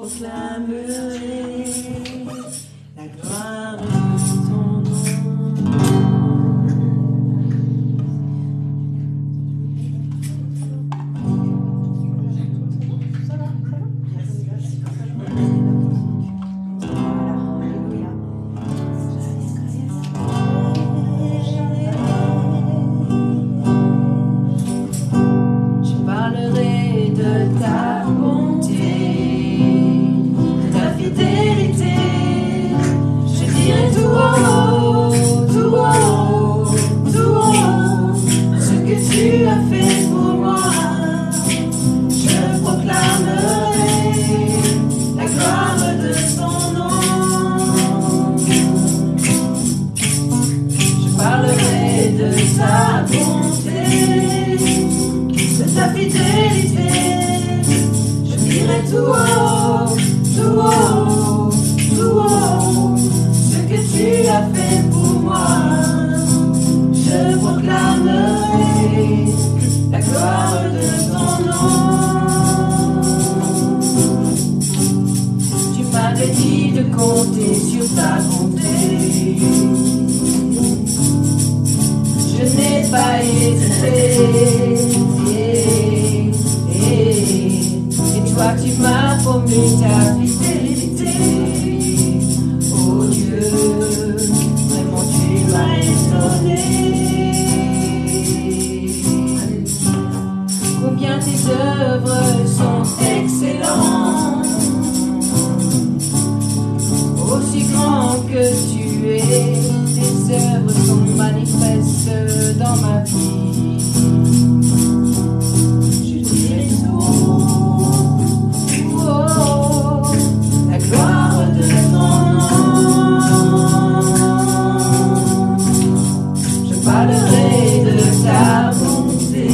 proclamerai la gloire de ton nom. Je parlerai de ta bonté, de ta fidélité. Je dirai tout haut, tout haut, tout haut, ce que tu as fait pour moi. Je proclamerai la gloire de ton nom. Je parlerai de ta bonté, de ta fidélité. Je dirai tout haut, tout haut, tout haut, ce que tu as fait pour moi. Je proclamerai la gloire de ton nom. Tu m'avais dit de compter sur ta bonté. Je n'ai pas hésité. Et toi tu m'as promis ta fidélité. Oh Dieu, vraiment tu m'as étonné. Combien tes œuvres sont excellentes, aussi grand que tu es. Tes œuvres sont manifestes dans ma vie. Je dirai tout haut, la gloire de ton nom. Je parlerai de ta bonté,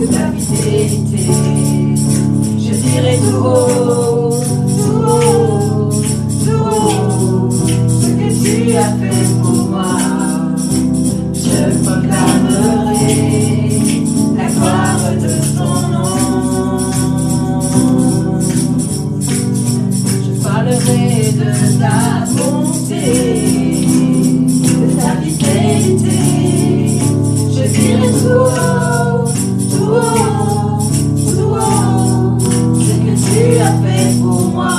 de ta fidélité. Je dirai tout haut, tout haut, tout haut, ce que tu as fait pour moi. Je proclamerai la gloire de ton nom. Je parlerai de ta bonté, de ta fidélité. Je dirai tout haut, tout haut, tout haut, ce que tu as fait pour moi.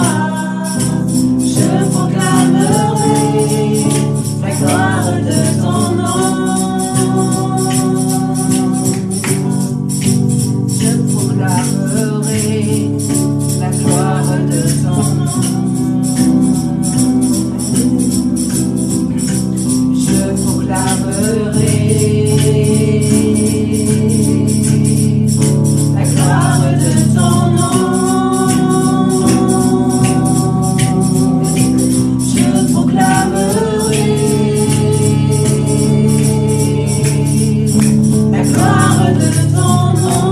Je proclamerai la gloire de ton nom. Je proclamerai la gloire de ton nom. Je proclamerai la gloire de ton nom. Je proclamerai la gloire de ton nom.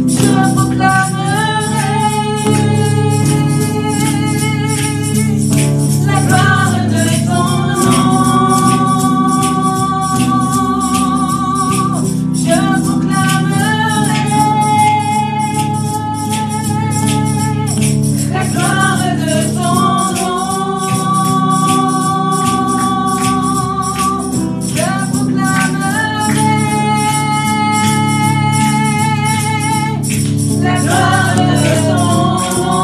Je proclamerai la gloire de ton nom. Je proclamerai la gloire de ton nom. Je proclamerai la gloire de ton nom.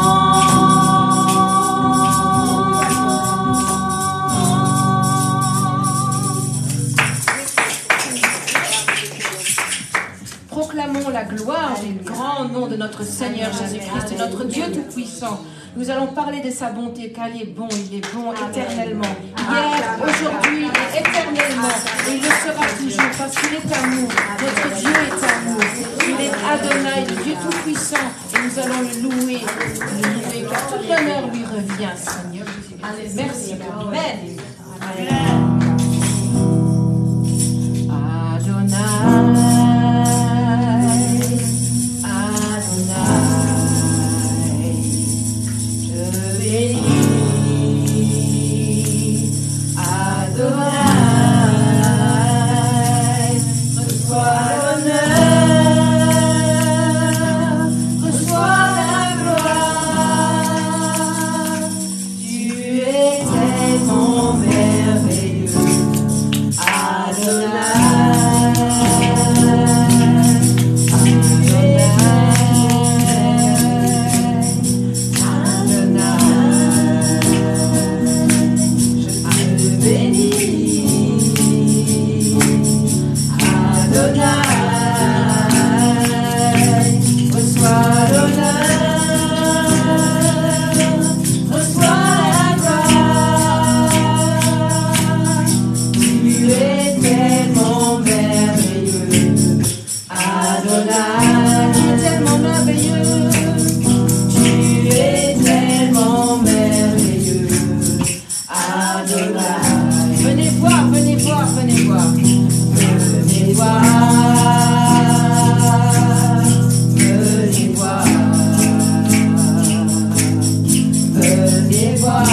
Proclamons la gloire du grand nom de notre Seigneur Jésus-Christ, notre Dieu Tout-Puissant. Nous allons parler de sa bonté, car il est bon éternellement. Hier, aujourd'hui et éternellement. Et il le sera toujours, parce qu'il est amour. Notre Dieu est amour. Il est Adonai, le Dieu Tout-Puissant. Et nous allons le louer, car tout l'honneur lui revient, Seigneur Jésus-Christ. Merci. Amen. Amen. Adonai. Adonai, reçois l'honneur. Venez voir, venez voir, venez voir. Venez voir. Venez voir. Venez voir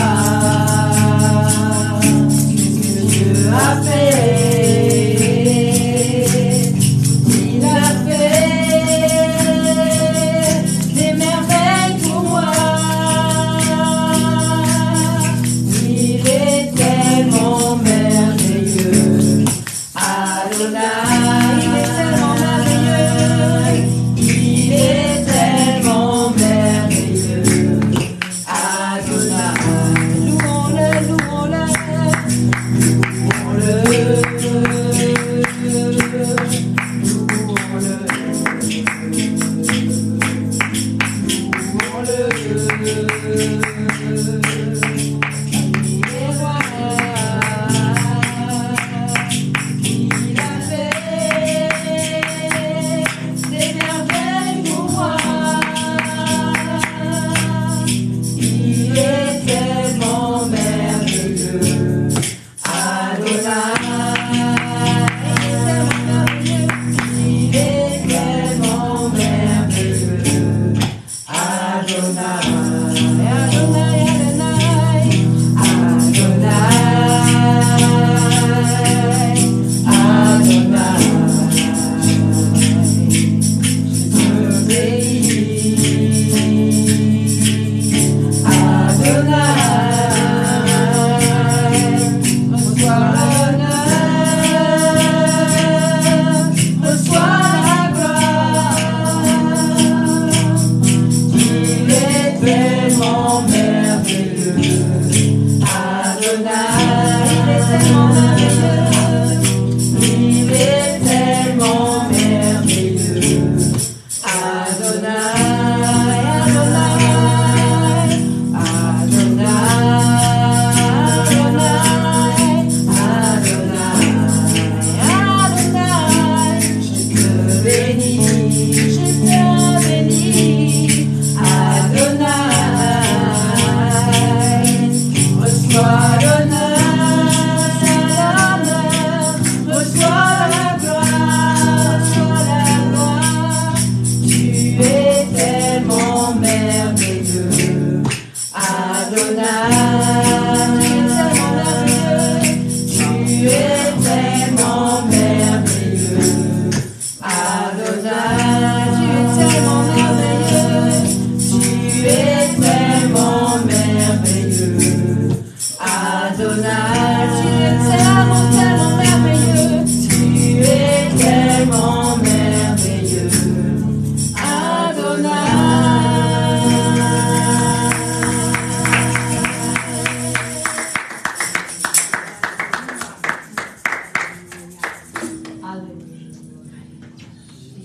ce que Dieu a fait. Il a fait des merveilles pour moi. Il est tellement merveilleux. Adonai, il est tellement merveilleux. Il est tellement merveilleux. Adonai, louons-le, louons-le, louons-le,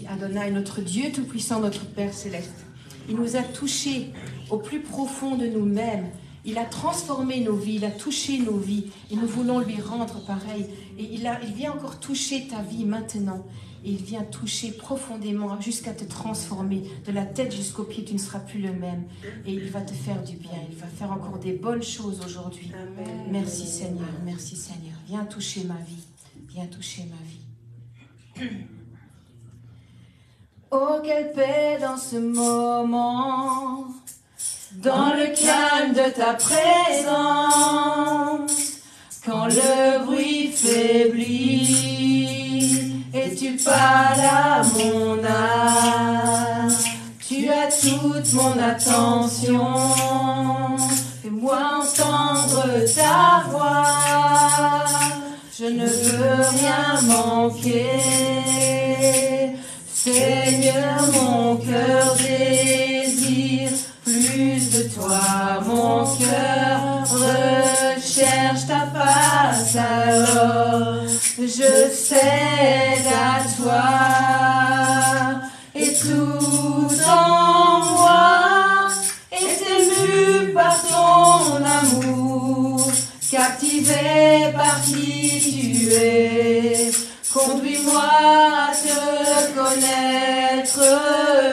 Adonai, notre Dieu Tout-Puissant, notre Père Céleste. Il nous a touchés au plus profond de nous-mêmes. Il a transformé nos vies, il a touché nos vies. Et nous voulons lui rendre pareil. Et il vient encore toucher ta vie maintenant. Et il vient toucher profondément jusqu'à te transformer. De la tête jusqu'aux pieds, tu ne seras plus le même. Et il va te faire du bien. Il va faire encore des bonnes choses aujourd'hui. Merci Seigneur, merci Seigneur. Viens toucher ma vie. Viens toucher ma vie. Oh, quelle paix dans ce moment, dans le calme de ta présence, quand le bruit faiblit et tu parles à mon âme, tu as toute mon attention, fais-moi entendre ta voix, je ne veux rien manquer. Seigneur, mon cœur désire plus de toi, mon cœur recherche ta face, alors je cède à toi, et tout en moi est ému par ton amour, captivé par qui tu es. Conduis-moi à te connaître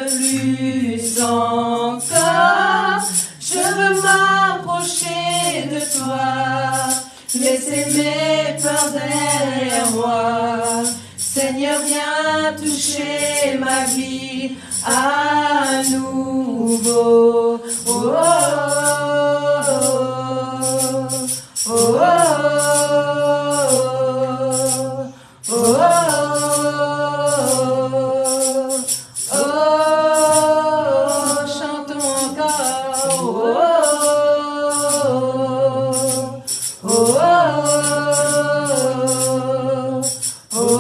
plus encore. Je veux m'approcher de toi laissez mes peurs derrière moi. Seigneur, viens toucher ma vie à nouveau. Oh, oh, oh, oh, oh, oh, oh, chantons encore. Oh, oh, oh, oh,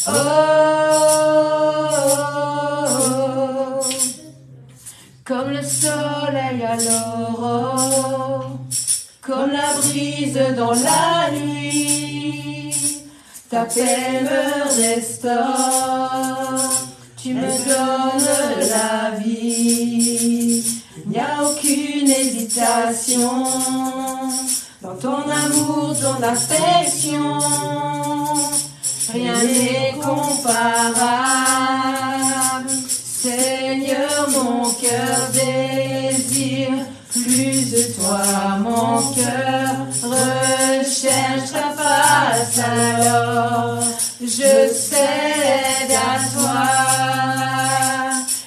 oh, comme le soleil à l'aurore, comme la brise dans la nuit, ta paix me restaure, tu me donnes la vie. Il n'y a aucune hésitation dans ton amour, ton affection. Rien n'est comparable. Seigneur, mon cœur désire plus de toi. Mon cœur recherche ta face, alors je cède à toi.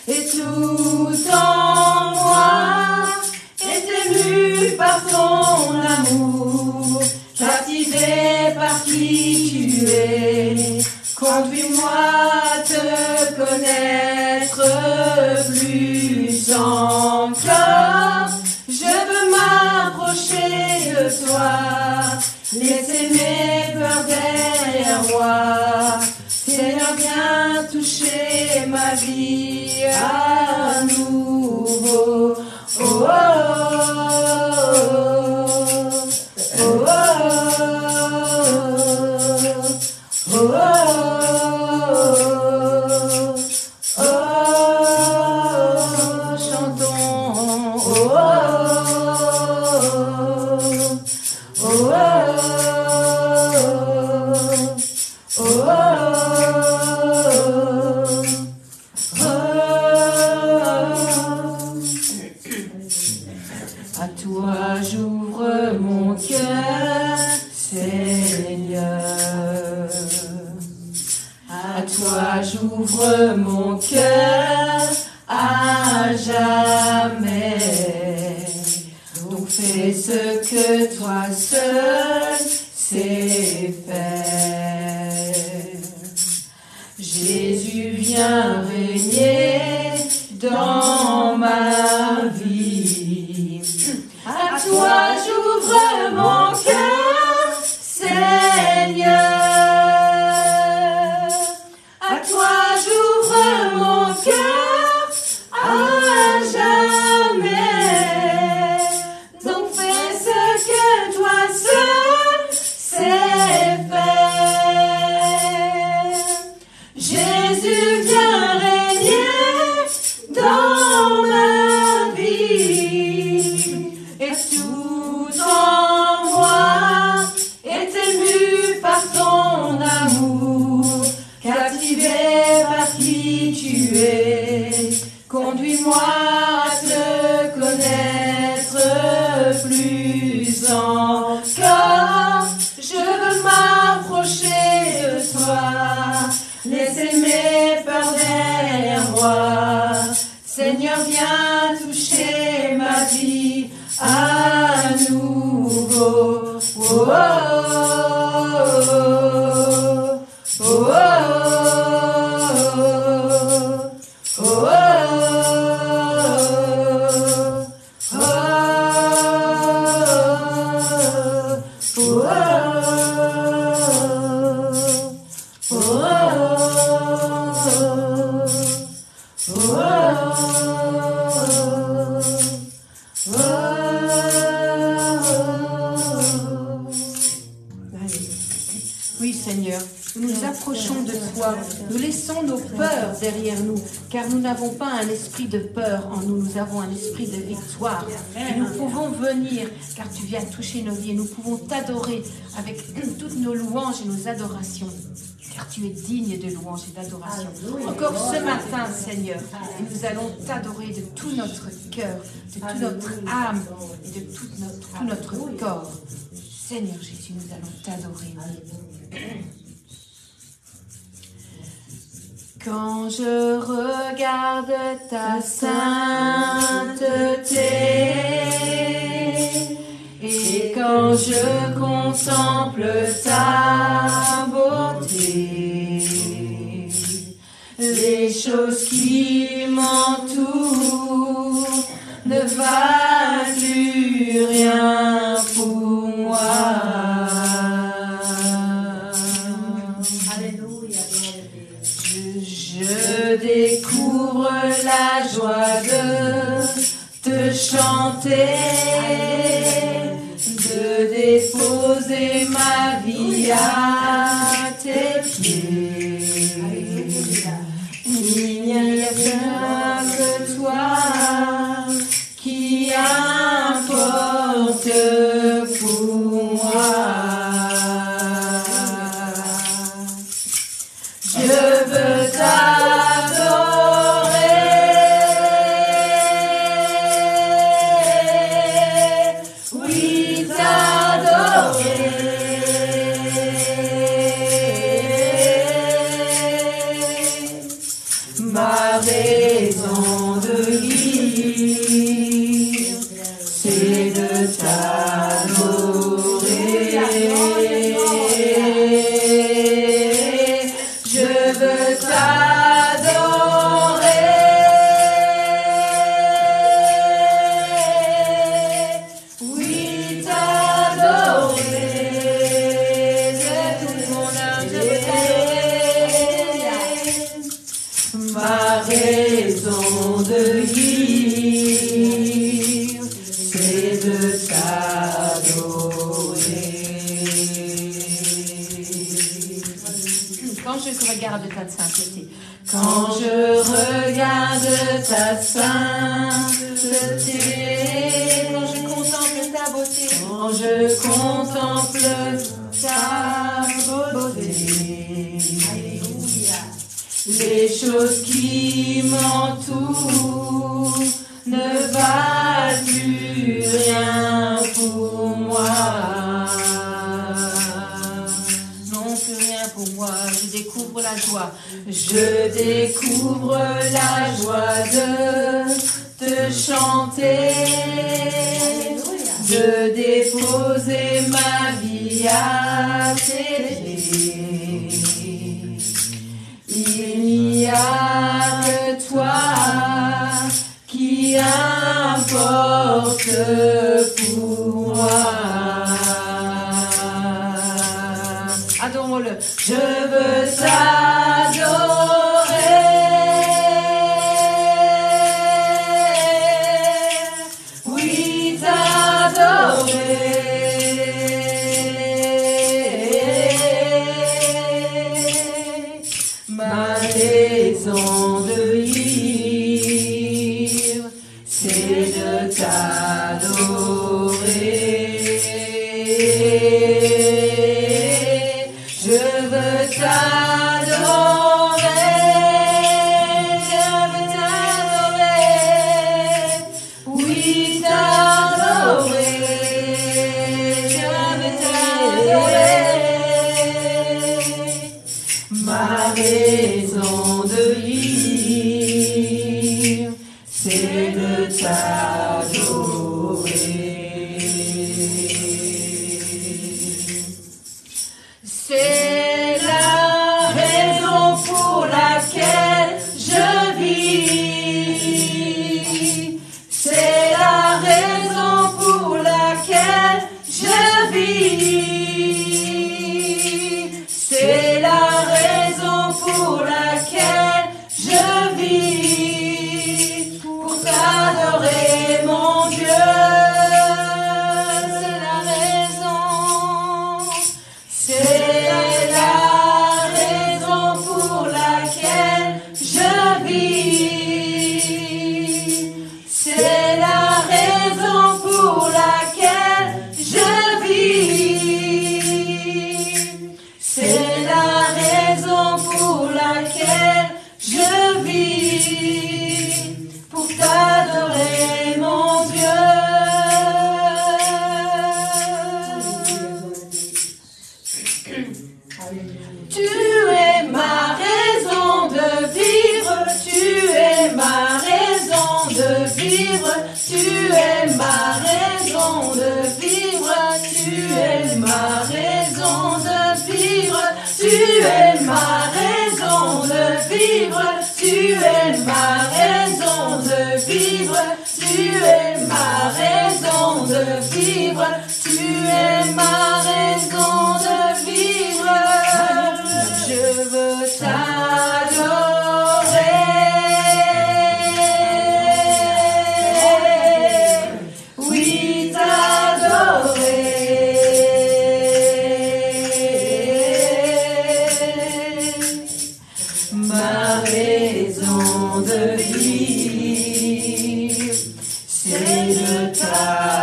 Et tout en moi est ému par ton amour, captivé par qui tu es. Conduis-moi à te connaître plus encore. Je veux m'approcher de toi, laisser mes peurs derrière moi. Seigneur, viens toucher ma vie à nouveau. Oh, oh, oh, oh, oh, oh, oh, chantons. Oh, oh, oh, oh, oh, à toi j'ouvre mon cœur, Seigneur. À toi j'ouvre mon cœur à jamais. Donc fais ce que toi seul sais faire. Jésus, viens régner dans ma vie. À toi j'ouvre mon cœur, Seigneur. À toi j'ouvre mon cœur à jamais. Donc fais ce que toi seul sais faire. Jésus, viens régner dans ma vie. Et tout en moi est ému par ton amour, captivé par qui tu es. Conduis-moi à te connaître plus encore. Je veux m'approcher de toi, laisser mes peurs derrière moi. Seigneur, viens toucher ma vie à nouveau. Oh, oh, oh, oh, oh, oh, oui, Seigneur, nous nous approchons de toi, nous laissons nos peurs derrière nous, car nous n'avons pas un esprit de peur en nous, nous avons un esprit de victoire. Et nous pouvons venir, car tu viens toucher nos vies, et nous pouvons t'adorer avec toutes nos louanges et nos adorations, car tu es digne de louanges et d'adoration. Encore ce matin, Seigneur, et nous allons t'adorer de tout notre cœur, de toute notre âme et de toute notre tout notre corps. Seigneur Jésus, nous allons t'adorer. Quand je regarde ta sainteté et quand je contemple ta beauté, les choses qui m'entourent ne valent plus rien pour moi. Alléluia. Je découvre la joie de te chanter, de déposer ma vie à tes pieds. Il n'y a qu'un que toi qui importe pour moi. Je veux t'adorer, oui t'adorer. Ma raison de vivre, c'est de t'adorer. Je veux t'adorer, oui t'adorer. De toute mon âme, je veux t'adorer. Ma raison de vivre, c'est de t'adorer. Quand je regarde ta sainteté, quand je regarde ta sainteté, quand je contemple ta beauté, quand je contemple ta beauté, les choses qui m'entourent ne valent plus rien pour moi. Non, plus rien pour moi. Je découvre la joie. Je découvre la joie de te chanter, de déposer ma vie à tes pieds. Il n'y a que toi qui importe pour moi. Adorons-le. Je veux t'adorer, oui t'adorer. Ma raison de vivre, c'est de t'adorer. ma raison de vivre, tu es ma raison de vivre, tu es ma raison de vivre, tu es ma raison de vivre. Je veux t'adorer, oui t'adorer. Ma raison de vivre, c'est de t'adorer.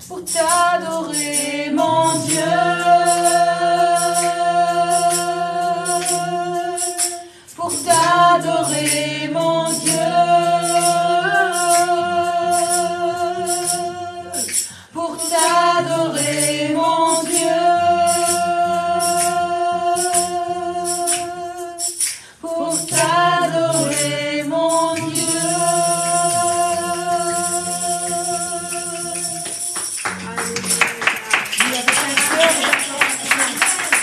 Pour t'adorer, mon Dieu, pour t'adorer, mon Dieu, pour t'adorer, mon Dieu, pour t'adorer, mon Dieu. Oui, avec un cœur,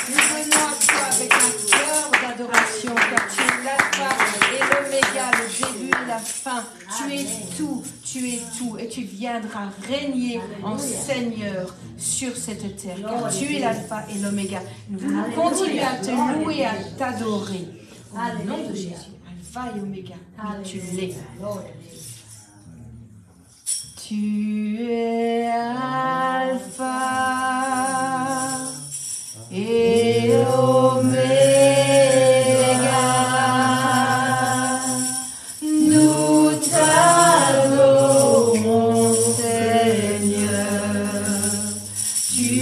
nous venons à toi avec un cœur d'adoration, car tu es l'alpha et l'oméga, le début et la fin. Tu es tout, et tu viendras régner en Seigneur sur cette terre, car tu es l'alpha et l'oméga. Nous voulons continuer à te louer, à t'adorer. Au nom de Jésus, alpha et oméga, oui, tu l'es. Tu es alpha et oméga. Nous t'adorons, Seigneur. Tu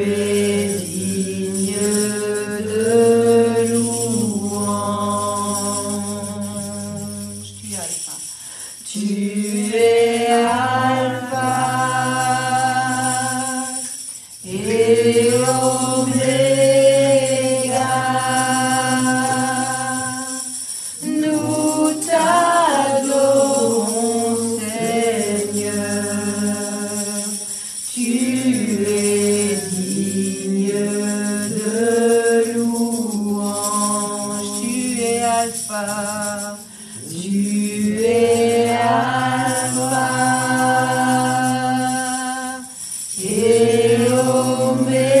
es digne de louange. Tu es alpha. Tu es alpha et oméga. Nous t'adorons, Seigneur. Tu es digne de louange. Tu es alpha. Tu es alpha et oméga.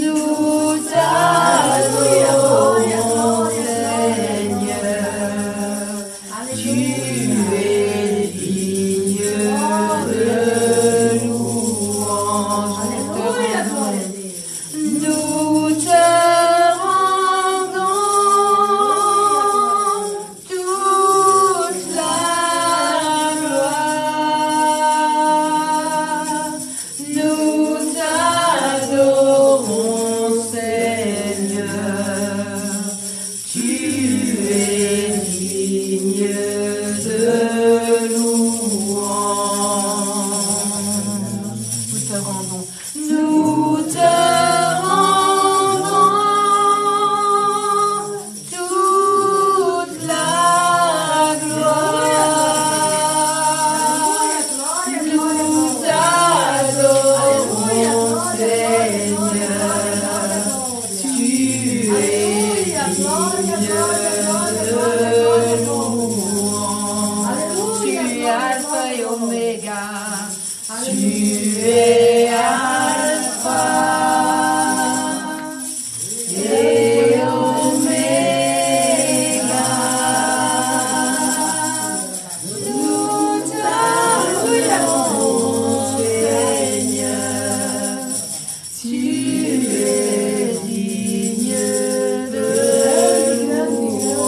Nous t'adorons, Seigneur. Tu es digne de louange. Nous te rendons toute la gloire. Nous t'adorons, Seigneur. Tu es digne de louange. Nous te rendons. Nous te rendons toute la gloire. Nous t'adorons, Seigneur. Tu es digne de louange. Tu es alpha et oméga. Tu es alpha et oméga. Nous t'adorons, Seigneur. Tu es digne de louange.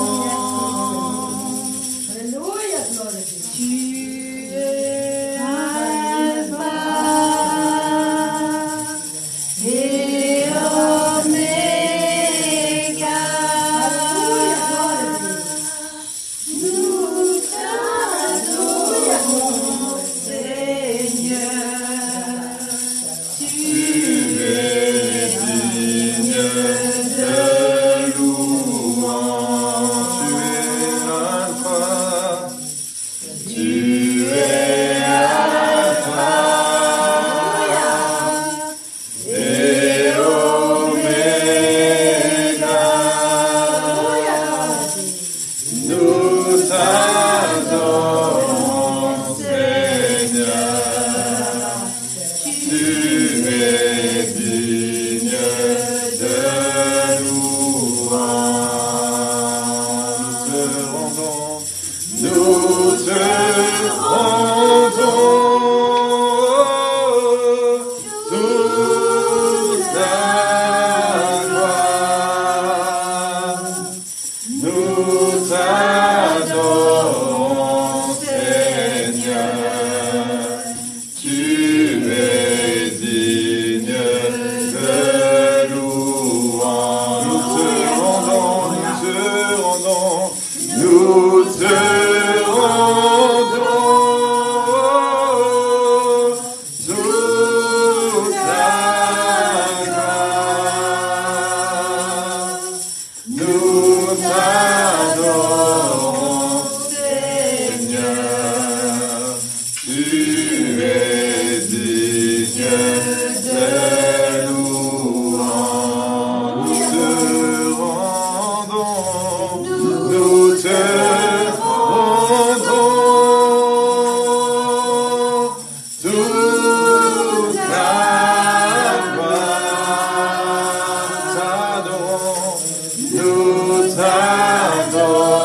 t'adorons,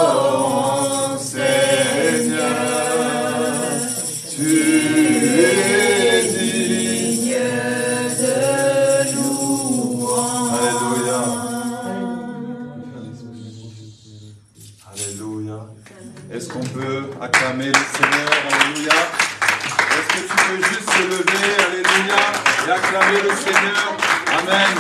Seigneur. Tu es digne de louange. Alléluia. Alléluia. Est-ce qu'on peut acclamer le Seigneur? Alléluia. Est-ce que tu peux juste se lever? Alléluia. Et acclamer le Seigneur. Amen.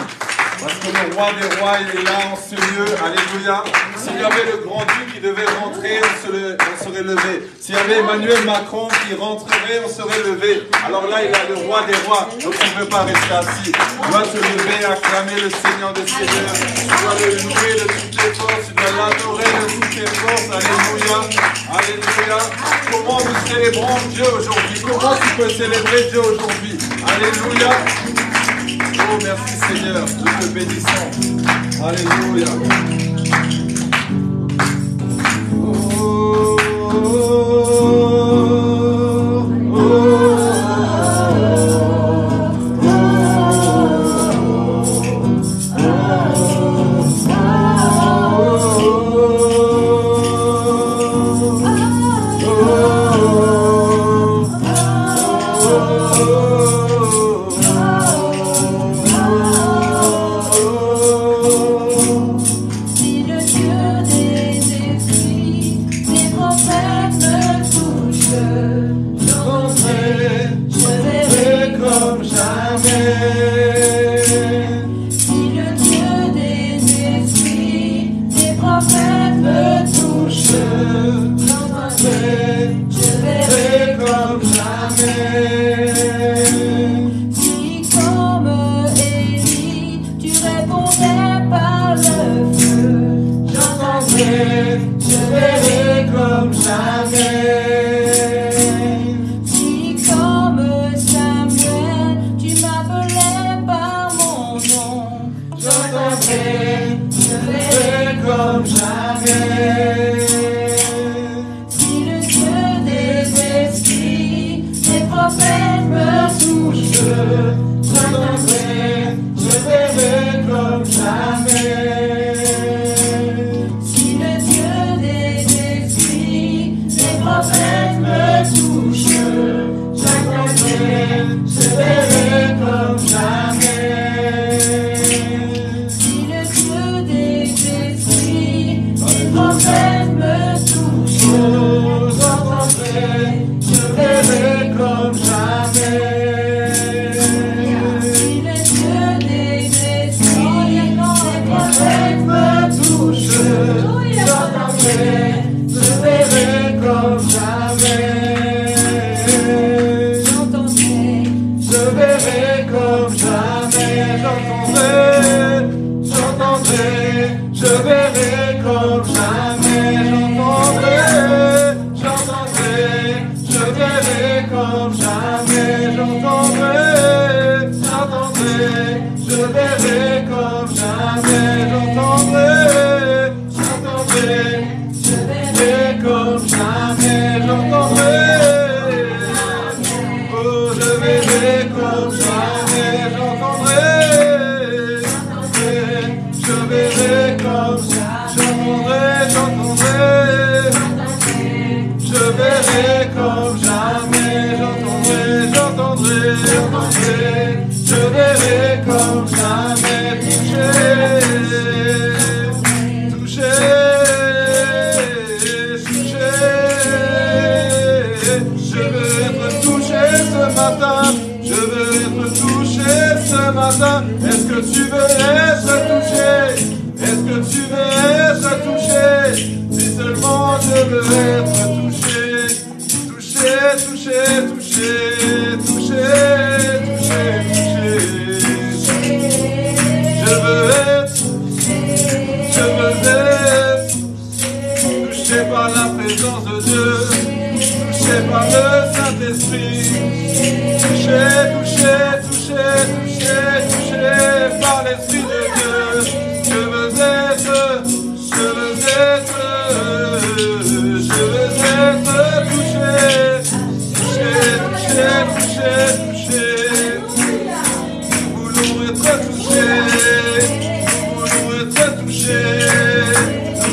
Parce que le roi des rois, il est là en ce lieu. Alléluia. S'il y avait le grand-duc qui devait rentrer, on serait levé. S'il y avait Emmanuel Macron qui rentrerait, on serait levé. Alors là, il a le roi des rois. Donc on ne peut pas rester assis. Tu dois te lever et acclamer le Seigneur des Seigneurs. Tu dois le louer de toutes tes forces. Tu dois l'adorer de toutes tes forces. Alléluia. Alléluia. Comment nous célébrons Dieu aujourd'hui? Comment tu peux célébrer Dieu aujourd'hui? Alléluia. Oh, merci Seigneur, nous te bénissons. Alléluia. Est-ce que tu veux être touché? Est-ce que tu veux être touché? Si seulement je veux être touché. Touché, touché, touché, touché, touché, touché. Je veux être touché par la présence de Dieu, touché par le Saint-Esprit. Touché, touché, touché, touché, touché par l'Esprit de Dieu. Je veux être touché, touché, touché, touché, touché. Nous voulons être touchés, nous voulons être touchés, nous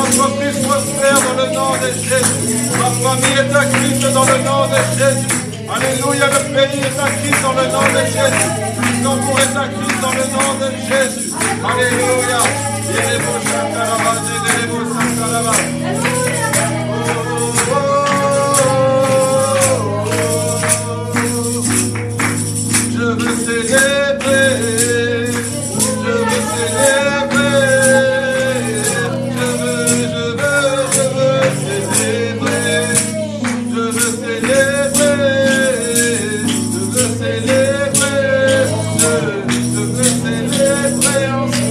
entreprise prospère dans le nom de Jésus. Ma famille est acquise dans le nom de Jésus. Alléluia, le pays est acquis dans le nom de Jésus. Luxembourg est acquis dans le nom de Jésus. Alléluia. Je veux célébrer, je veux célébrer, je veux célébrer, je veux célébrer en ce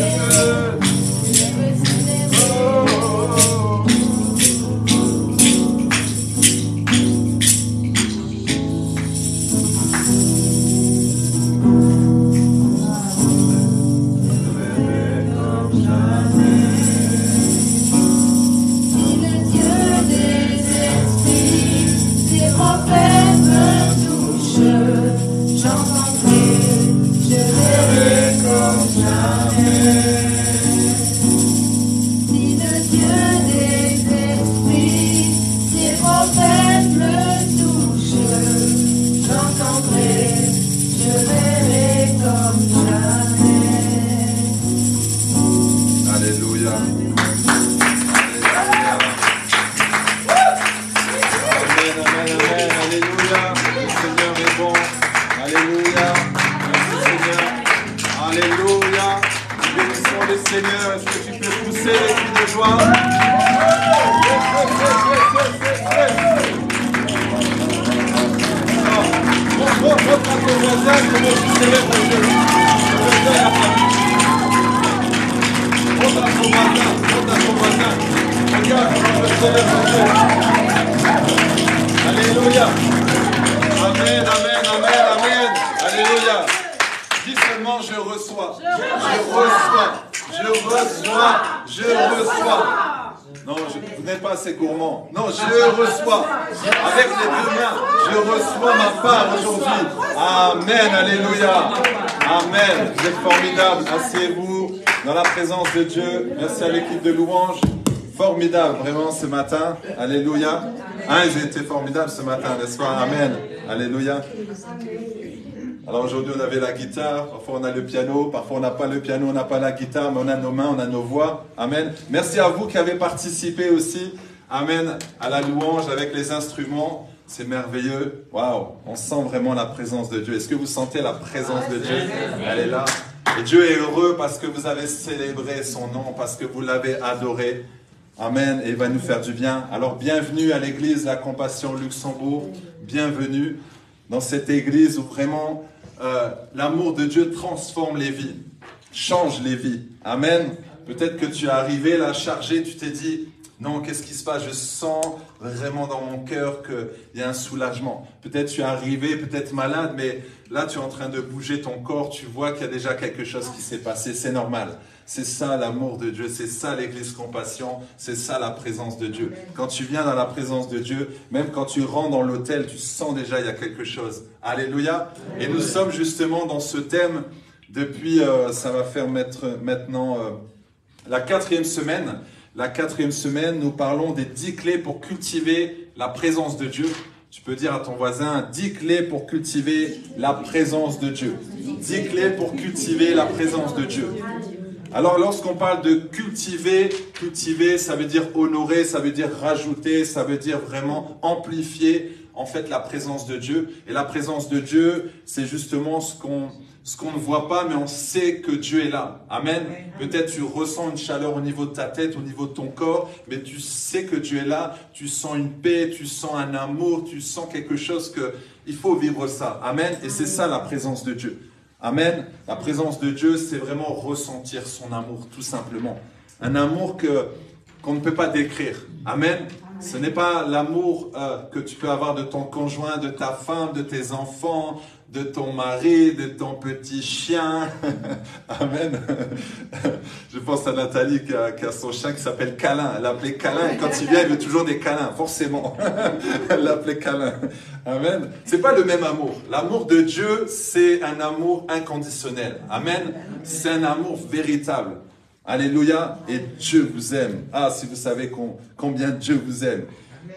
Alléluia. Amen, amen, amen, amen. Alléluia. Dis seulement je reçois. Je reçois. Je reçois. Je reçois. Non, vous n'êtes pas assez gourmand. Non, je reçois. Avec les deux mains, je reçois ma part aujourd'hui. Amen, alléluia. Amen. Vous êtes formidables. Asseyez-vous dans la présence de Dieu. Merci à l'équipe de louange. Formidable, vraiment, ce matin. Alléluia. Ils étaient formidables ce matin, n'est-ce pas? Amen. Alléluia. Alors aujourd'hui, on avait la guitare, parfois on a le piano, parfois on n'a pas le piano, on n'a pas la guitare, mais on a nos mains, on a nos voix. Amen. Merci à vous qui avez participé aussi. Amen. À la louange avec les instruments. C'est merveilleux. Waouh. On sent vraiment la présence de Dieu. Est-ce que vous sentez la présence de Dieu? Elle est là. Et Dieu est heureux parce que vous avez célébré son nom, parce que vous l'avez adoré. Amen, et il va nous faire du bien. Alors, bienvenue à l'église La Compassion Luxembourg. Bienvenue dans cette église où vraiment l'amour de Dieu transforme les vies, change les vies. Amen. Peut-être que tu es arrivé là chargé, tu t'es dit, non, qu'est-ce qui se passe? Je sens vraiment dans mon cœur qu'il y a un soulagement. Peut-être tu es arrivé, peut-être malade, mais là tu es en train de bouger ton corps, tu vois qu'il y a déjà quelque chose qui s'est passé, c'est normal. C'est ça l'amour de Dieu, c'est ça l'église Compassion, c'est ça la présence de Dieu. Quand tu viens dans la présence de Dieu, même quand tu rentres dans l'autel, tu sens déjà il y a quelque chose. Alléluia. Et nous sommes justement dans ce thème depuis, ça va faire maintenant la 4e semaine. La 4e semaine, nous parlons des 10 clés pour cultiver la présence de Dieu. Tu peux dire à ton voisin, 10 clés pour cultiver la présence de Dieu. 10 clés pour cultiver la présence de Dieu. Alors, lorsqu'on parle de cultiver, ça veut dire honorer, ça veut dire rajouter, ça veut dire vraiment amplifier, en fait, la présence de Dieu. Et la présence de Dieu, c'est justement ce qu'on ne voit pas, mais on sait que Dieu est là. Amen. Peut-être tu ressens une chaleur au niveau de ta tête, au niveau de ton corps, mais tu sais que Dieu est là, tu sens une paix, tu sens un amour, tu sens quelque chose il faut vivre ça. Amen. Et c'est ça la présence de Dieu. Amen. La présence de Dieu, c'est vraiment ressentir son amour, tout simplement. Un amour qu'on ne peut pas décrire. Amen. Ce n'est pas l'amour que tu peux avoir de ton conjoint, de ta femme, de tes enfants, de ton mari, de ton petit chien. Amen. Je pense à Nathalie qui a son chien qui s'appelle Câlin. Elle l'appelait Câlin et quand il vient, il veut toujours des câlins, forcément. Elle l'appelait Câlin. Amen. C'est pas le même amour. L'amour de Dieu, c'est un amour inconditionnel. Amen. C'est un amour véritable. Alléluia. Et Dieu vous aime. Ah, si vous savez combien Dieu vous aime.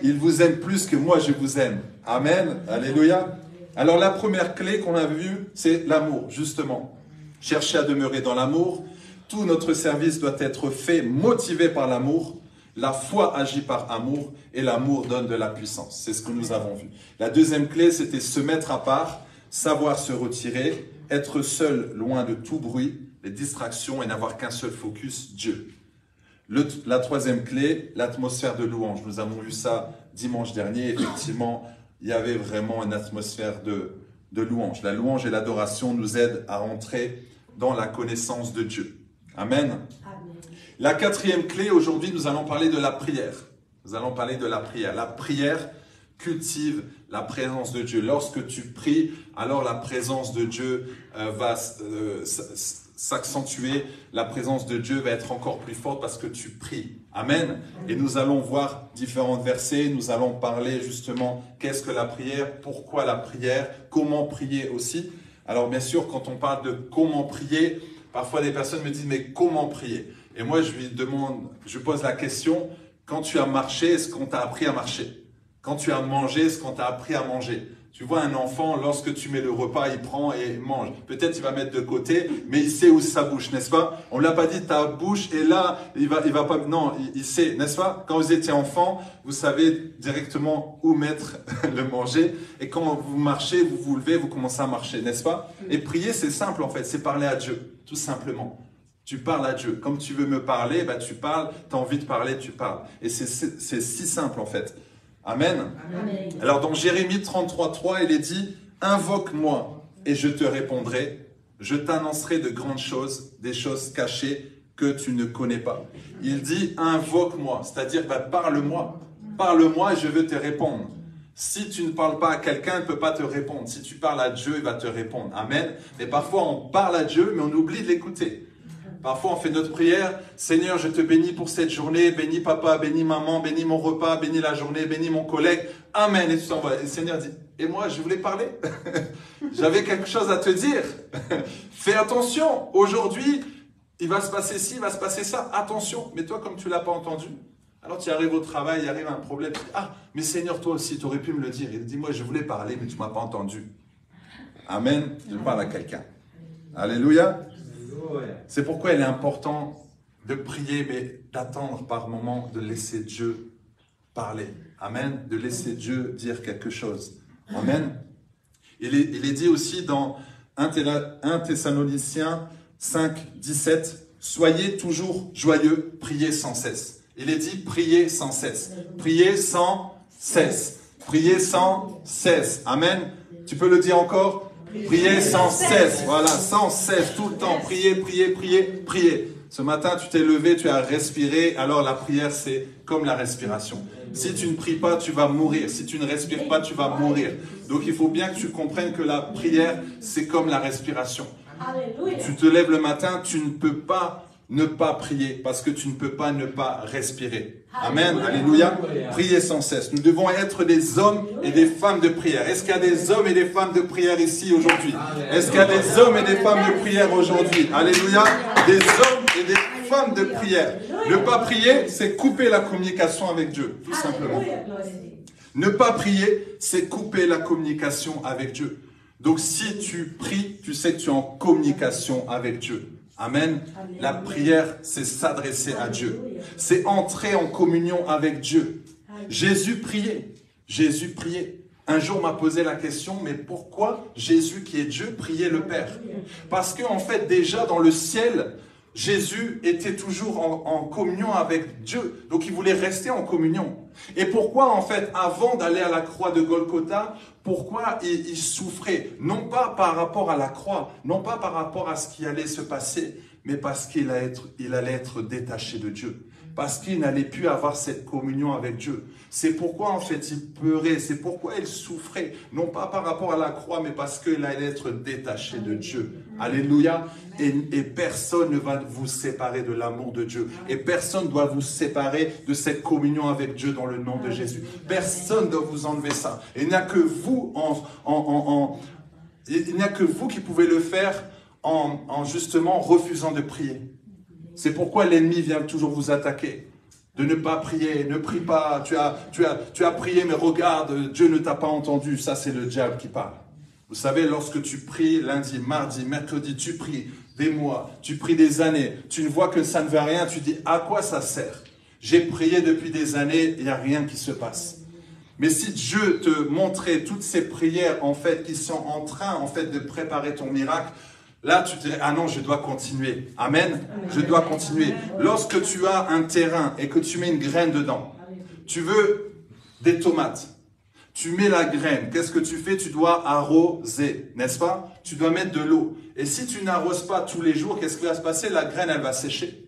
Il vous aime plus que moi, je vous aime. Amen. Alléluia. Alors, la première clé qu'on a vue, c'est l'amour, justement. Cherchez à demeurer dans l'amour. Tout notre service doit être fait, motivé par l'amour. La foi agit par amour et l'amour donne de la puissance. C'est ce que nous avons vu. La deuxième clé, c'était se mettre à part, savoir se retirer, être seul, loin de tout bruit, les distractions et n'avoir qu'un seul focus, Dieu. La troisième clé, l'atmosphère de louange. Nous avons vu ça dimanche dernier. Effectivement, il y avait vraiment une atmosphère de louange. La louange et l'adoration nous aident à rentrer dans la connaissance de Dieu. Amen. La quatrième clé, aujourd'hui, nous allons parler de la prière. Nous allons parler de la prière. La prière cultive la présence de Dieu. Lorsque tu pries, alors la présence de Dieu va s'accentuer. La présence de Dieu va être encore plus forte parce que tu pries. Amen. Et nous allons voir différents versets. Nous allons parler justement qu'est-ce que la prière, pourquoi la prière, comment prier aussi. Alors bien sûr, quand on parle de comment prier, parfois des personnes me disent mais comment prier? Et moi je pose la question, quand tu as marché, est-ce qu'on t'a appris à marcher? Quand tu as mangé, est-ce qu'on t'a appris à manger? Tu vois un enfant, lorsque tu mets le repas, il prend et il mange. Peut-être il va mettre de côté, mais il sait où sa bouche, n'est-ce pas? On ne l'a pas dit ta bouche et là, il va pas. Non, il sait, n'est-ce pas? Quand vous étiez enfant, vous savez directement où mettre le manger. Et quand vous marchez, vous vous levez, vous commencez à marcher, n'est-ce pas? Et prier, c'est simple en fait, c'est parler à Dieu, tout simplement. Tu parles à Dieu. Comme tu veux me parler, bah, tu parles. Tu as envie de parler, tu parles. Et c'est si simple en fait. Amen. Amen. Alors dans Jérémie 33:3, il est dit « Invoque-moi et je te répondrai. Je t'annoncerai de grandes choses, des choses cachées que tu ne connais pas. » Il dit « Invoque-moi », c'est-à-dire bah, parle-moi. Parle-moi et je veux te répondre. Si tu ne parles pas à quelqu'un, il ne peut pas te répondre. Si tu parles à Dieu, il va te répondre. Amen. Mais parfois on parle à Dieu, mais on oublie de l'écouter. Parfois, on fait notre prière. Seigneur, je te bénis pour cette journée. Bénis papa, bénis maman, bénis mon repas, bénis la journée, bénis mon collègue. Amen. Et tu t'envoies. Et le Seigneur dit, et moi, je voulais parler. J'avais quelque chose à te dire. Fais attention. Aujourd'hui, il va se passer ci, il va se passer ça. Attention. Mais toi, comme tu ne l'as pas entendu, alors tu arrives au travail, il arrive un problème. Tu dis, ah, mais Seigneur, toi aussi, tu aurais pu me le dire. Il dit, moi, je voulais parler, mais tu ne m'as pas entendu. Amen. Je parle à quelqu'un. Alléluia. C'est pourquoi il est important de prier, mais d'attendre par moment, de laisser Dieu parler. Amen. De laisser Dieu dire quelque chose. Amen. Il est dit aussi dans 1 Thessaloniciens 5:17, soyez toujours joyeux, priez sans cesse. Il est dit priez sans cesse. Priez sans cesse. Priez sans cesse. Amen. Tu peux le dire encore? Priez sans cesse, voilà, sans cesse, tout le temps, priez, priez, priez, priez. Ce matin, tu t'es levé, tu as respiré, alors la prière, c'est comme la respiration. Si tu ne pries pas, tu vas mourir. Si tu ne respires pas, tu vas mourir. Donc, il faut bien que tu comprennes que la prière, c'est comme la respiration. Tu te lèves le matin, tu ne peux pas ne pas prier parce que tu ne peux pas ne pas respirer. Amen. Alléluia. Priez sans cesse. Nous devons être des hommes et des femmes de prière. Est-ce qu'il y a des hommes et des femmes de prière ici aujourd'hui? Est-ce qu'il y a des hommes et des femmes de prière aujourd'hui? Alléluia. Des hommes et des femmes de prière. Ne pas prier, c'est couper la communication avec Dieu, tout simplement. Ne pas prier, c'est couper la communication avec Dieu. Donc si tu pries, tu sais que tu es en communication avec Dieu. Amen. La prière, c'est s'adresser à Dieu. C'est entrer en communion avec Dieu. Jésus priait. Jésus priait. Un jour, on m'a posé la question, mais pourquoi Jésus, qui est Dieu, priait le Père? Parce qu'en fait, déjà dans le ciel, Jésus était toujours en communion avec Dieu. Donc, il voulait rester en communion. Et pourquoi, en fait, avant d'aller à la croix de Golgotha, pourquoi il souffrait? Non pas par rapport à la croix, non pas par rapport à ce qui allait se passer, mais parce qu'il allait être détaché de Dieu. Parce qu'il n'allait plus avoir cette communion avec Dieu. C'est pourquoi, en fait, il pleurait. C'est pourquoi il souffrait. Non pas par rapport à la croix, mais parce qu'il allait être détaché de Dieu. Alléluia. Et personne ne va vous séparer de l'amour de Dieu. Et personne ne doit vous séparer de cette communion avec Dieu dans le nom de Jésus. Personne ne doit vous enlever ça. Et il n'y a que vous, il n'y a que vous qui pouvez le faire en justement refusant de prier. C'est pourquoi l'ennemi vient toujours vous attaquer. De ne pas prier, ne prie pas, tu as prié, mais regarde, Dieu ne t'a pas entendu. Ça, c'est le diable qui parle. Vous savez, lorsque tu pries lundi, mardi, mercredi, tu pries des mois, tu pries des années, tu ne vois que ça ne veut rien, tu dis, à quoi ça sert? J'ai prié depuis des années, il n'y a rien qui se passe. Mais si Dieu te montrait toutes ces prières, en fait, qui sont en train, en fait, de préparer ton miracle, là, tu dirais, ah non, je dois continuer. Amen. Je dois continuer. Lorsque tu as un terrain et que tu mets une graine dedans, tu veux des tomates. Tu mets la graine. Qu'est-ce que tu fais? Tu dois arroser, n'est-ce pas? Tu dois mettre de l'eau. Et si tu n'arroses pas tous les jours, qu'est-ce qui va se passer? La graine, elle va sécher.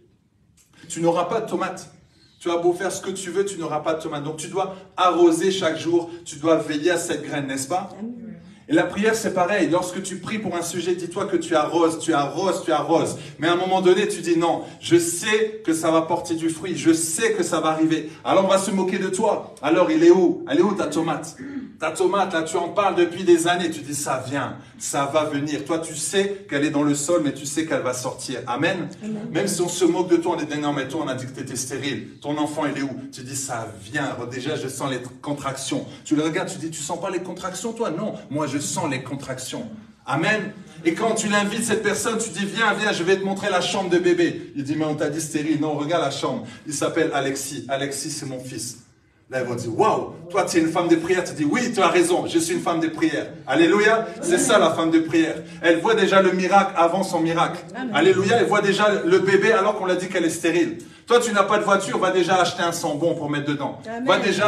Tu n'auras pas de tomates. Tu as beau faire ce que tu veux, tu n'auras pas de tomates. Donc, tu dois arroser chaque jour. Tu dois veiller à cette graine, n'est-ce pas? Et la prière, c'est pareil. Lorsque tu pries pour un sujet, dis-toi que tu arroses, tu arroses, tu arroses. Mais à un moment donné, tu dis non, je sais que ça va porter du fruit. Je sais que ça va arriver. Alors, on va se moquer de toi. Alors, il est où? Elle est où ta tomate? Ta tomate, là, tu en parles depuis des années. Tu dis, ça vient, ça va venir. Toi, tu sais qu'elle est dans le sol, mais tu sais qu'elle va sortir. Amen. Même si on se moque de toi, on dit, non, mais toi, on a dit que tu étais stérile. Ton enfant, il est où? Tu dis, ça vient. Déjà, je sens les contractions. Tu le regardes, tu dis, tu sens pas les contractions, toi? Non, moi, je sens les contractions. Amen. Et quand tu l'invites, cette personne, tu dis, viens, viens, je vais te montrer la chambre de bébé. Il dit, mais on t'a dit stérile. Non, regarde la chambre. Il s'appelle Alexis. Alexis, c'est mon fils. Là, ils vont dire, waouh, toi, tu es une femme de prière. Tu dis, oui, tu as raison, je suis une femme de prière. Alléluia, c'est ça la femme de prière. Elle voit déjà le miracle avant son miracle. Amen. Alléluia, elle voit déjà le bébé alors qu'on l'a dit qu'elle est stérile. Toi, tu n'as pas de voiture, va déjà acheter un sambon pour mettre dedans. Va déjà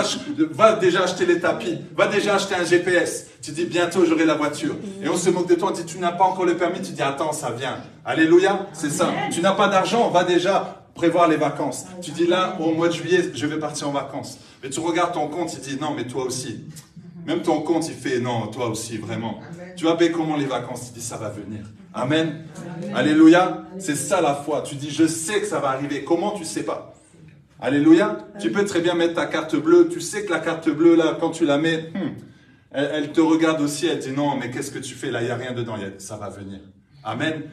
acheter les tapis. Va déjà acheter un GPS. Tu dis, bientôt, j'aurai la voiture. Et on se moque de toi, on dit, tu n'as pas encore le permis. Tu dis, attends, ça vient. Alléluia, c'est ça. Tu n'as pas d'argent, va déjà prévoir les vacances. Tu dis, là, au mois de juillet, je vais partir en vacances. Mais tu regardes ton compte, il dit, non, mais toi aussi. Même ton compte, il fait, non, toi aussi, vraiment. Amen. Tu vas payer comment les vacances? Tu dis, ça va venir. Amen. Amen. Alléluia. C'est ça la foi. Tu dis, je sais que ça va arriver. Comment tu sais pas? Alléluia. Amen. Tu peux très bien mettre ta carte bleue. Tu sais que la carte bleue, là, quand tu la mets, elle te regarde aussi. Elle dit, non, mais qu'est-ce que tu fais là? Il n'y a rien dedans. Ça va venir. Amen.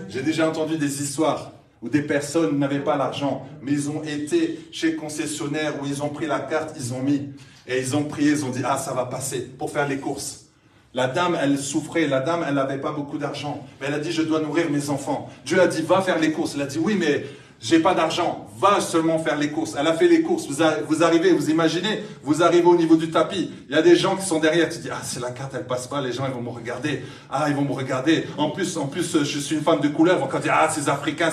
J'ai déjà entendu des histoires où des personnes n'avaient pas l'argent, mais ils ont été chez le concessionnaire où ils ont pris la carte, ils ont mis, et ils ont prié, ils ont dit, ah, ça va passer, pour faire les courses. La dame, elle souffrait, la dame, elle n'avait pas beaucoup d'argent, mais elle a dit, je dois nourrir mes enfants. Dieu a dit, va faire les courses. Elle a dit, oui, mais j'ai pas d'argent, va seulement faire les courses. Elle a fait les courses, vous arrivez, vous imaginez, vous arrivez au niveau du tapis, il y a des gens qui sont derrière, tu dis, ah, c'est la carte, elle passe pas, les gens, ils vont me regarder, ah, ils vont me regarder, en plus, je suis une femme de couleur, ils vont dire, ah, ces Africains,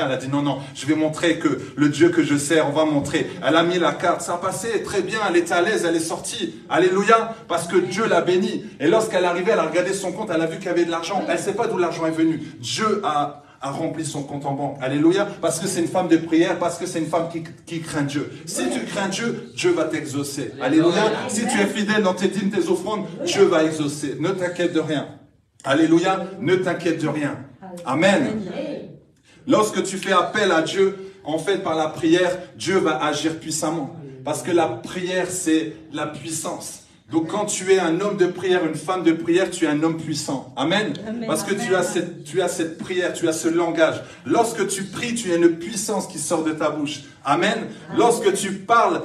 elle a dit, non, non, je vais montrer que le Dieu que je sers, on va montrer. Elle a mis la carte, ça a passé très bien, elle était à l'aise, elle est sortie, alléluia, parce que Dieu l'a bénie. Et lorsqu'elle arrivait, elle a regardé son compte, elle a vu qu'il y avait de l'argent, elle sait pas d'où l'argent est venu. Dieu a rempli son compte en banque. Alléluia. Parce que c'est une femme de prière, parce que c'est une femme qui craint Dieu. Si tu crains Dieu, Dieu va t'exaucer. Alléluia. Si tu es fidèle dans tes dîmes, tes offrandes, Dieu va exaucer. Ne t'inquiète de rien. Alléluia. Ne t'inquiète de rien. Amen. Lorsque tu fais appel à Dieu, en fait, par la prière, Dieu va agir puissamment. Parce que la prière, c'est la puissance. Donc quand tu es un homme de prière, une femme de prière, tu es un homme puissant. Amen. Amen. Parce que tu as cette prière, tu as ce langage. Lorsque tu pries, tu as une puissance qui sort de ta bouche. Amen. Amen. Lorsque tu parles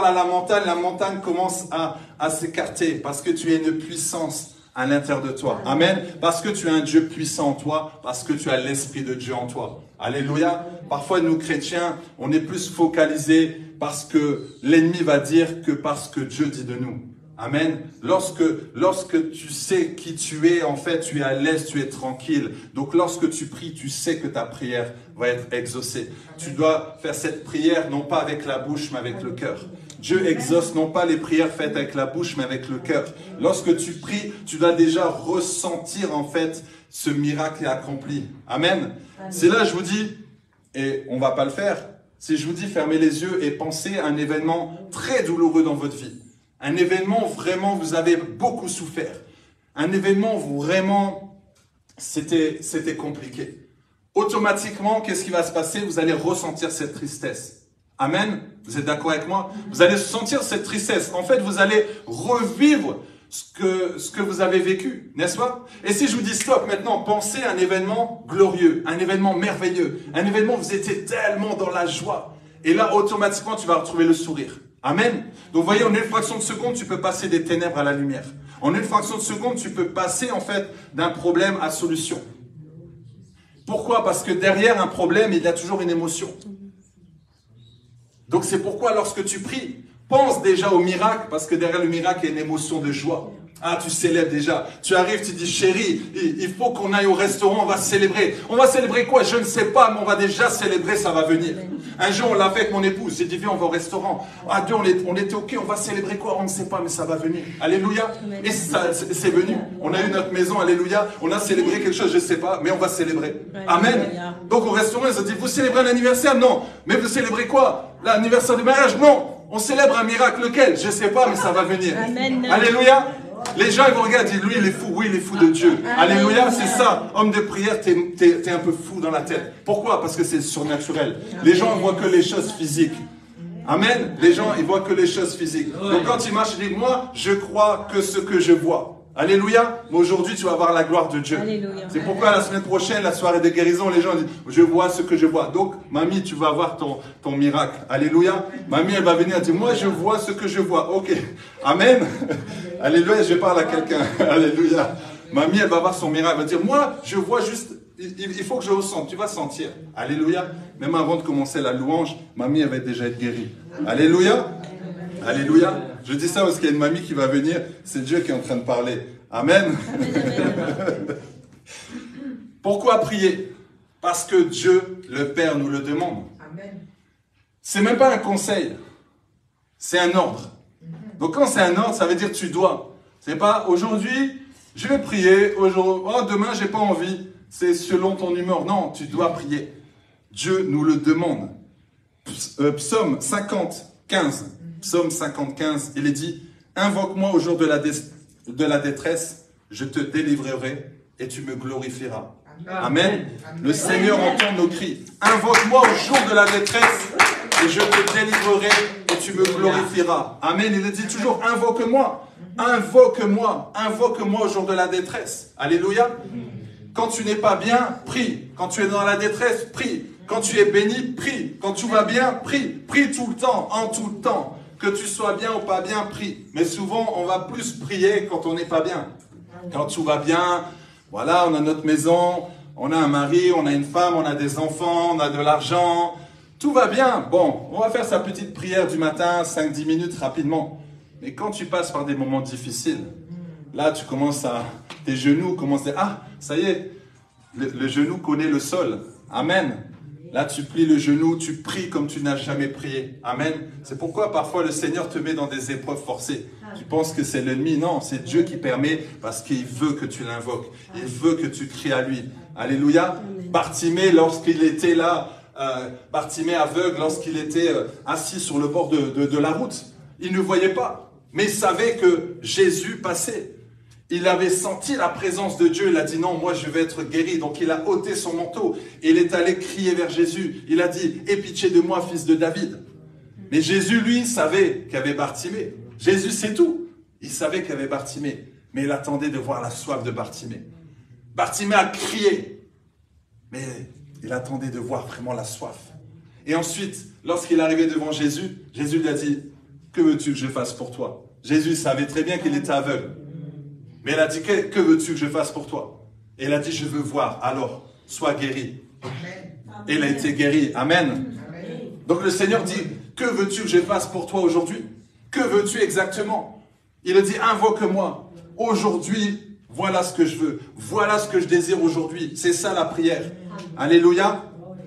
à la montagne commence à s'écarter parce que tu as une puissance à l'intérieur de toi. Amen. Parce que tu as un Dieu puissant en toi, parce que tu as l'Esprit de Dieu en toi. Alléluia. Parfois, nous chrétiens, on est plus focalisés parce que l'ennemi va dire que parce que Dieu dit de nous. Amen. Lorsque tu sais qui tu es, en fait, tu es à l'aise, tu es tranquille. Donc, lorsque tu pries, tu sais que ta prière va être exaucée. Tu dois faire cette prière, non pas avec la bouche, mais avec le cœur. Dieu exauce non pas les prières faites avec la bouche, mais avec le cœur. Lorsque tu pries, tu dois déjà ressentir, en fait, ce miracle est accompli. Amen. C'est là, je vous dis, et on va pas le faire, si je vous dis fermez les yeux et pensez à un événement très douloureux dans votre vie. Un événement vraiment, vous avez beaucoup souffert. Un événement vraiment, c'était compliqué. Automatiquement, qu'est-ce qui va se passer? Vous allez ressentir cette tristesse. Amen. Vous êtes d'accord avec moi? Vous allez sentir cette tristesse. En fait, vous allez revivre ce que vous avez vécu, n'est-ce pas? Et si je vous dis stop maintenant, pensez à un événement glorieux, un événement merveilleux, un événement où vous étiez tellement dans la joie. Et là, automatiquement, tu vas retrouver le sourire. Amen. Donc, vous voyez, en une fraction de seconde, tu peux passer des ténèbres à la lumière. En une fraction de seconde, tu peux passer, en fait, d'un problème à solution. Pourquoi? Parce que derrière un problème, il y a toujours une émotion. Donc, c'est pourquoi, lorsque tu pries, pense déjà au miracle, parce que derrière le miracle, il y a une émotion de joie. Ah, tu célèbres déjà. Tu arrives, tu dis, chérie, il faut qu'on aille au restaurant, on va célébrer. On va célébrer quoi? Je ne sais pas, mais on va déjà célébrer, ça va venir. Un jour, on l'a fait avec mon épouse. J'ai dit, viens, on va au restaurant. Ah, deux, on était OK, on va célébrer quoi? On ne sait pas, mais ça va venir. Alléluia. Et ça, c'est venu. On a eu notre maison, alléluia. On a célébré quelque chose, je ne sais pas, mais on va célébrer. Amen. Donc, au restaurant, ils ont dit, vous célébrez un anniversaire? Non. Mais vous célébrez quoi? L'anniversaire du mariage? Non. On célèbre un miracle, lequel? Je ne sais pas, mais ça va venir. Amen. Alléluia. Les gens, ils vont regarder, ils disent, lui, il est fou. Oui, il est fou de Dieu. Alléluia, c'est ça. Homme de prière, t'es un peu fou dans la tête. Pourquoi? Parce que c'est surnaturel. Les gens ne voient que les choses physiques. Amen. Les gens, ils voient que les choses physiques. Donc quand ils marchent, ils disent, moi, je crois que ce que je vois. Alléluia. Mais aujourd'hui, tu vas voir la gloire de Dieu. C'est pourquoi la semaine prochaine, la soirée de guérison, les gens disent, je vois ce que je vois. Donc, mamie, tu vas voir ton miracle. Alléluia. Mamie, elle va venir et dire, moi, je vois ce que je vois. Ok. Amen. Alléluia. Je parle à quelqu'un. Alléluia. Mamie, elle va voir son miracle. Elle va dire, moi, je vois juste, il faut que je ressente. Tu vas sentir. Alléluia. Même avant de commencer la louange, mamie, elle va déjà être guérie. Alléluia. Alléluia. Je dis ça parce qu'il y a une mamie qui va venir. C'est Dieu qui est en train de parler. Amen. Pourquoi prier? Parce que Dieu, le Père, nous le demande. C'est même pas un conseil. C'est un ordre. Donc quand c'est un ordre, ça veut dire tu dois. C'est pas aujourd'hui, je vais prier. Oh, demain, j'ai pas envie. C'est selon ton humeur. Non, tu dois prier. Dieu nous le demande. Psaume 50, 15. Psaume 50, il est dit, invoque-moi au jour de la détresse, je te délivrerai et tu me glorifieras. Amen. Le Seigneur entend nos cris. Invoque-moi au jour de la détresse et je te délivrerai et tu me glorifieras. Amen. Il dit toujours, invoque-moi. Invoque-moi. Invoque-moi au jour de la détresse. Alléluia. Quand tu n'es pas bien, prie. Quand tu es dans la détresse, prie. Quand tu es béni, prie. Quand tout va bien, prie. Prie tout le temps, en tout le temps. Que tu sois bien ou pas bien, prie. Mais souvent, on va plus prier quand on n'est pas bien. Quand tout va bien, voilà, on a notre maison, on a un mari, on a une femme, on a des enfants, on a de l'argent. Tout va bien. Bon, on va faire sa petite prière du matin, 5-10 minutes rapidement. Mais quand tu passes par des moments difficiles, là, tu commences à... Tes genoux commencent à... Ah, ça y est, le genou connaît le sol. Amen. Là, tu plies le genou, tu pries comme tu n'as jamais prié. Amen. C'est pourquoi parfois le Seigneur te met dans des épreuves forcées. Tu penses que c'est l'ennemi. Non, c'est Dieu qui permet parce qu'il veut que tu l'invoques. Il veut que tu cries à lui. Alléluia. Bartimée, lorsqu'il était là, Bartimée aveugle, lorsqu'il était assis sur le bord de la route, il ne voyait pas. Mais il savait que Jésus passait. Il avait senti la présence de Dieu. Il a dit non, moi je vais être guéri. Donc il a ôté son manteau. Et il est allé crier vers Jésus. Il a dit, aie pitié de moi, fils de David. Mais Jésus, lui, savait qu'il y avait Bartimée. Jésus sait tout. Il savait qu'il y avait Bartimée. Mais il attendait de voir la soif de Bartimée. Bartimée a crié. Mais il attendait de voir vraiment la soif. Et ensuite, lorsqu'il est arrivé devant Jésus, Jésus lui a dit, que veux-tu que je fasse pour toi? Jésus savait très bien qu'il était aveugle. Mais il a dit, que veux-tu que je fasse pour toi? Et il a dit, je veux voir. Alors, sois guéri. Et il a été guéri. Amen. Donc le Seigneur dit, que veux-tu que je fasse pour toi aujourd'hui? Que veux-tu exactement? Il a dit, invoque-moi. Aujourd'hui, voilà ce que je veux. Voilà ce que je désire aujourd'hui. C'est ça la prière. Alléluia.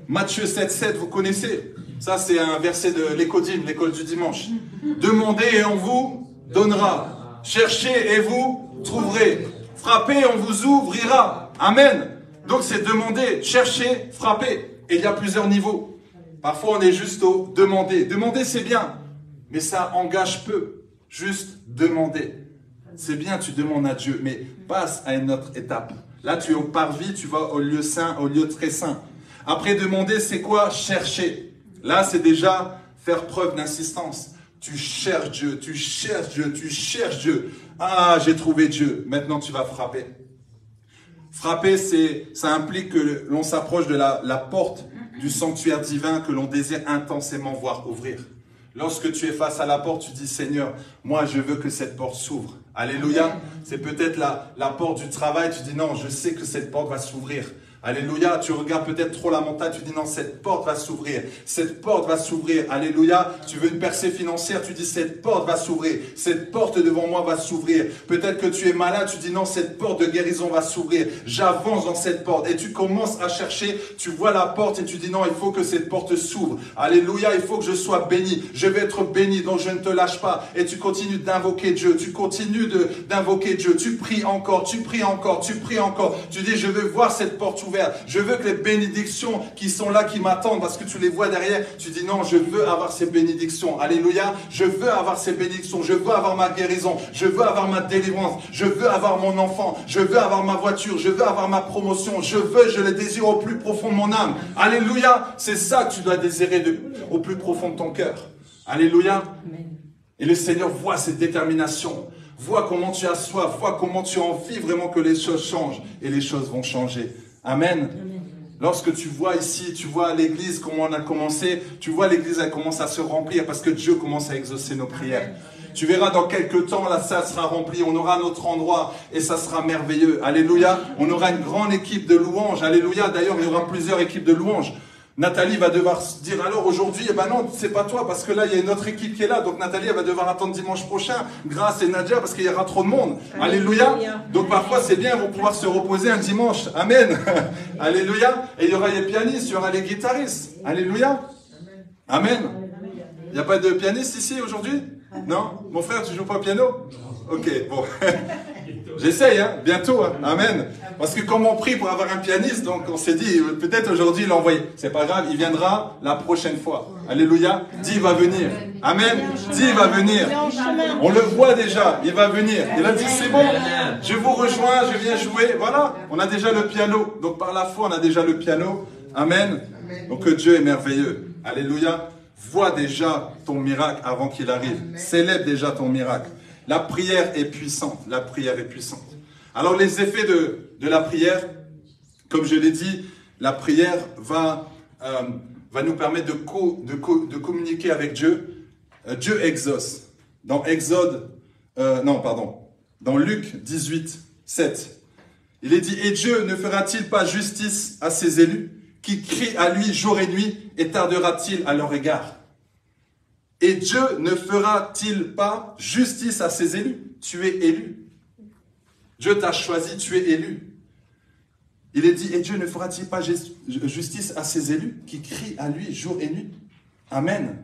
Matthieu 7,7, vous connaissez? Ça, c'est un verset de l'écodime, l'école du dimanche. Demandez et on vous donnera. Cherchez et vous trouverez. Frappez, on vous ouvrira. Amen. Donc c'est demander, chercher, frapper. Et il y a plusieurs niveaux. Parfois on est juste au demander. Demander c'est bien, mais ça engage peu. Juste demander. C'est bien, tu demandes à Dieu, mais passe à une autre étape. Là tu es au parvis, tu vas au lieu saint, au lieu très saint. Après demander c'est quoi? Chercher. Là c'est déjà faire preuve d'insistance. Tu cherches Dieu, tu cherches Dieu, tu cherches Dieu. Ah, j'ai trouvé Dieu. Maintenant, tu vas frapper. Frapper, ça implique que l'on s'approche de la porte du sanctuaire divin que l'on désire intensément voir ouvrir. Lorsque tu es face à la porte, tu dis, Seigneur, moi, je veux que cette porte s'ouvre. Alléluia. C'est peut-être la porte du travail. Tu dis, non, je sais que cette porte va s'ouvrir. Alléluia, tu regardes peut-être trop la montagne, tu dis non, cette porte va s'ouvrir, cette porte va s'ouvrir, alléluia, tu veux une percée financière, tu dis cette porte va s'ouvrir, cette porte devant moi va s'ouvrir, peut-être que tu es malade, tu dis non, cette porte de guérison va s'ouvrir, j'avance dans cette porte et tu commences à chercher, tu vois la porte et tu dis non, il faut que cette porte s'ouvre, alléluia, il faut que je sois béni, je vais être béni, donc je ne te lâche pas et tu continues d'invoquer Dieu, tu continues d'invoquer Dieu, tu pries encore, tu pries encore, tu pries encore, tu dis je veux voir cette porte ouverte. Je veux que les bénédictions qui sont là, qui m'attendent, parce que tu les vois derrière, tu dis non, je veux avoir ces bénédictions. Alléluia, je veux avoir ces bénédictions, je veux avoir ma guérison, je veux avoir ma délivrance, je veux avoir mon enfant, je veux avoir ma voiture, je veux avoir ma promotion, je le désire au plus profond de mon âme. Alléluia, c'est ça que tu dois désirer au plus profond de ton cœur. Alléluia. Et le Seigneur voit cette détermination, voit comment tu as soif, voit comment tu as envie vraiment que les choses changent et les choses vont changer. Amen. Lorsque tu vois ici, tu vois l'église, comment on a commencé, tu vois l'église, elle commence à se remplir parce que Dieu commence à exaucer nos prières. Tu verras dans quelques temps, la salle sera remplie, on aura notre endroit et ça sera merveilleux. Alléluia. On aura une grande équipe de louanges. Alléluia. D'ailleurs, il y aura plusieurs équipes de louanges. Nathalie va devoir se dire alors aujourd'hui, eh ben non, c'est pas toi parce que là il y a une autre équipe qui est là. Donc Nathalie elle va devoir attendre dimanche prochain, Grâce et Nadia parce qu'il y aura trop de monde. Alléluia. Donc parfois c'est bien, ils vont pouvoir se reposer un dimanche. Amen. Alléluia. Et il y aura les pianistes, il y aura les guitaristes. Alléluia. Amen. Il n'y a pas de pianiste ici aujourd'hui? Non? Mon frère, tu joues pas au piano? Ok, bon. J'essaye, hein, bientôt, hein. Amen. Parce que comme on prie pour avoir un pianiste, donc on s'est dit, peut-être aujourd'hui l'envoyer. C'est pas grave, il viendra la prochaine fois. Alléluia. Dis, il va venir. Amen. Dis, il va venir. On le voit déjà, il va venir. Il a dit, c'est bon, je vous rejoins, je viens jouer. Voilà, on a déjà le piano. Donc par la foi, on a déjà le piano. Amen. Donc Dieu est merveilleux. Alléluia. Vois déjà ton miracle avant qu'il arrive. Célèbre déjà ton miracle. La prière est puissante. La prière est puissante. Alors les effets de la prière, comme je l'ai dit, la prière va nous permettre de communiquer avec Dieu. Dieu exauce. Dans dans Luc 18, 7, il est dit, et Dieu ne fera-t-il pas justice à ses élus qui crient à lui jour et nuit et tardera-t-il à leur égard? Et Dieu ne fera-t-il pas justice à ses élus? Tu es élu. Dieu t'a choisi, tu es élu. Il est dit, et Dieu ne fera-t-il pas justice à ses élus qui crient à lui jour et nuit? Amen.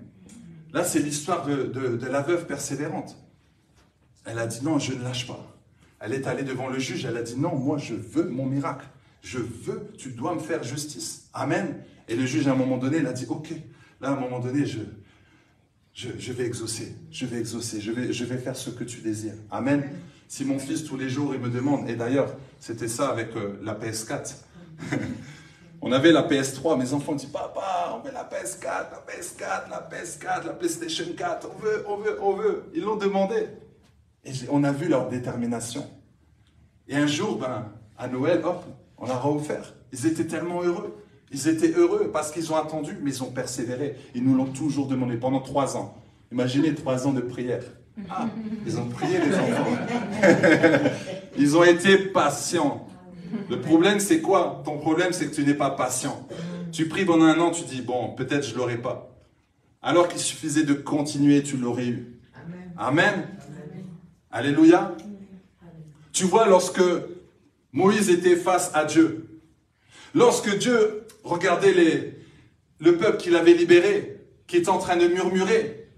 Là, c'est l'histoire de la veuve persévérante. Elle a dit, non, je ne lâche pas. Elle est allée devant le juge, elle a dit, non, moi, je veux mon miracle. Je veux, tu dois me faire justice. Amen. Et le juge, à un moment donné, il a dit, ok, là, à un moment donné, je vais exaucer, je vais faire ce que tu désires. Amen. Si mon fils, tous les jours, il me demande, et d'ailleurs, c'était ça avec la PS4. On avait la PS3, mes enfants disent, papa, on veut la PS4, la PS4, la PS4, la PlayStation 4, on veut. Ils l'ont demandé. Et on a vu leur détermination. Et un jour, à Noël, hop, on leur a offert. Ils étaient tellement heureux. Ils étaient heureux parce qu'ils ont attendu, mais ils ont persévéré. Ils nous l'ont toujours demandé pendant 3 ans. Imaginez 3 ans de prière. Ah, ils ont prié les enfants. Ils ont été patients. Le problème, c'est quoi? Ton problème, c'est que tu n'es pas patient. Tu pries pendant 1 an, tu dis, bon, peut-être je ne l'aurai pas. Alors qu'il suffisait de continuer, tu l'aurais eu. Amen. Alléluia. Tu vois, lorsque Moïse était face à Dieu, lorsque Dieu regardait le peuple qu'il avait libéré, qui était en train de murmurer,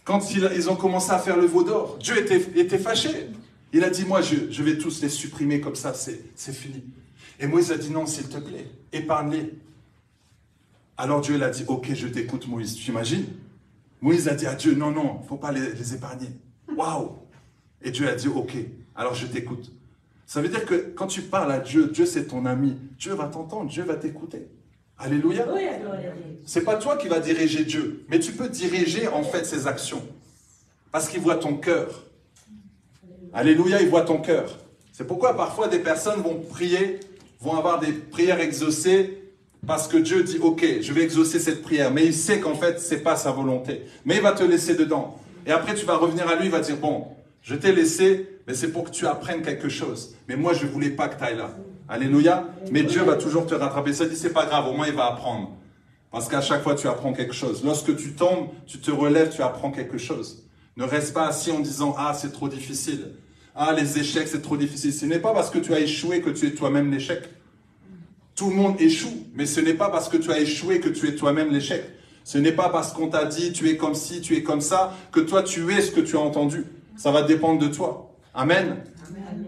quand ils ont commencé à faire le veau d'or, Dieu était fâché. Il a dit, moi, je vais tous les supprimer comme ça, c'est fini. Et Moïse a dit, non, s'il te plaît, épargne-les. Alors Dieu l'a dit, ok, je t'écoute, Moïse. Tu imagines? Moïse a dit à Dieu, non, il ne faut pas les épargner. Waouh! Et Dieu a dit, ok, alors je t'écoute. Ça veut dire que quand tu parles à Dieu, Dieu c'est ton ami. Dieu va t'entendre, Dieu va t'écouter. Alléluia. C'est pas toi qui vas diriger Dieu, mais tu peux diriger en fait ses actions. Parce qu'il voit ton cœur. Alléluia, il voit ton cœur. C'est pourquoi parfois des personnes vont prier, vont avoir des prières exaucées, parce que Dieu dit, ok, je vais exaucer cette prière, mais il sait qu'en fait, c'est pas sa volonté. Mais il va te laisser dedans. Et après, tu vas revenir à lui, il va dire, bon, je t'ai laissé, mais c'est pour que tu apprennes quelque chose. Mais moi, je voulais pas que tu ailles là. Alléluia. Mais Dieu va toujours te rattraper. Ça dit, c'est pas grave, au moins il va apprendre. Parce qu'à chaque fois, tu apprends quelque chose. Lorsque tu tombes, tu te relèves, tu apprends quelque chose. Ne reste pas assis en disant, ah, c'est trop difficile. Ah, les échecs, c'est trop difficile. Ce n'est pas parce que tu as échoué que tu es toi-même l'échec. Tout le monde échoue, mais ce n'est pas parce que tu as échoué que tu es toi-même l'échec. Ce n'est pas parce qu'on t'a dit, tu es comme ci, tu es comme ça, que toi, tu es ce que tu as entendu. Ça va dépendre de toi. Amen. Amen.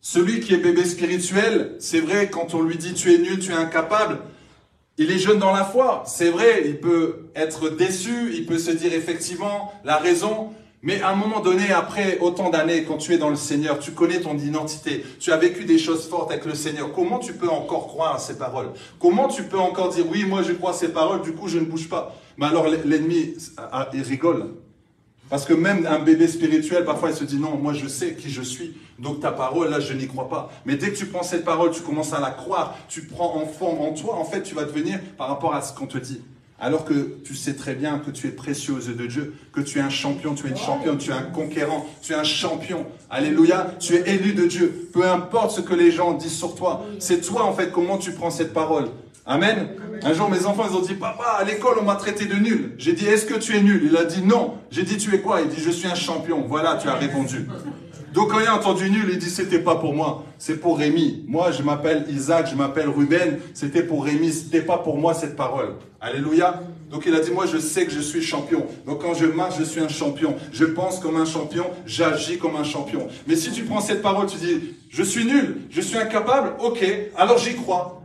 Celui qui est bébé spirituel, c'est vrai, quand on lui dit tu es nul, tu es incapable, il est jeune dans la foi. C'est vrai, il peut être déçu, il peut se dire effectivement la raison, mais à un moment donné, après autant d'années, quand tu es dans le Seigneur, tu connais ton identité, tu as vécu des choses fortes avec le Seigneur. Comment tu peux encore croire à ces paroles? Comment tu peux encore dire oui, moi je crois à ces paroles, du coup je ne bouge pas? Mais alors l'ennemi, il rigole. Parce que même un bébé spirituel, parfois, il se dit, non, moi, je sais qui je suis. Donc, ta parole, là, je n'y crois pas. Mais dès que tu prends cette parole, tu commences à la croire, tu prends en forme en toi, en fait, tu vas devenir par rapport à ce qu'on te dit. Alors que tu sais très bien que tu es précieux aux yeux de Dieu, que tu es un champion, tu es une championne, tu es un conquérant, tu es un champion. Alléluia, tu es élu de Dieu. Peu importe ce que les gens disent sur toi, c'est toi, en fait, comment tu prends cette parole. Amen. Un jour, mes enfants, ils ont dit, papa, à l'école, on m'a traité de nul. J'ai dit, est-ce que tu es nul? Il a dit, non. J'ai dit, tu es quoi? Il dit, je suis un champion. Voilà, tu as répondu. Donc, quand il a entendu nul, il dit, c'était pas pour moi, c'est pour Rémi. Moi, je m'appelle Isaac, je m'appelle Ruben, c'était pour Rémi, c'était pas pour moi cette parole. Alléluia. Donc, il a dit, moi, je sais que je suis champion. Donc, quand je marche, je suis un champion. Je pense comme un champion, j'agis comme un champion. Mais si tu prends cette parole, tu dis, je suis nul, je suis incapable, ok, alors j'y crois.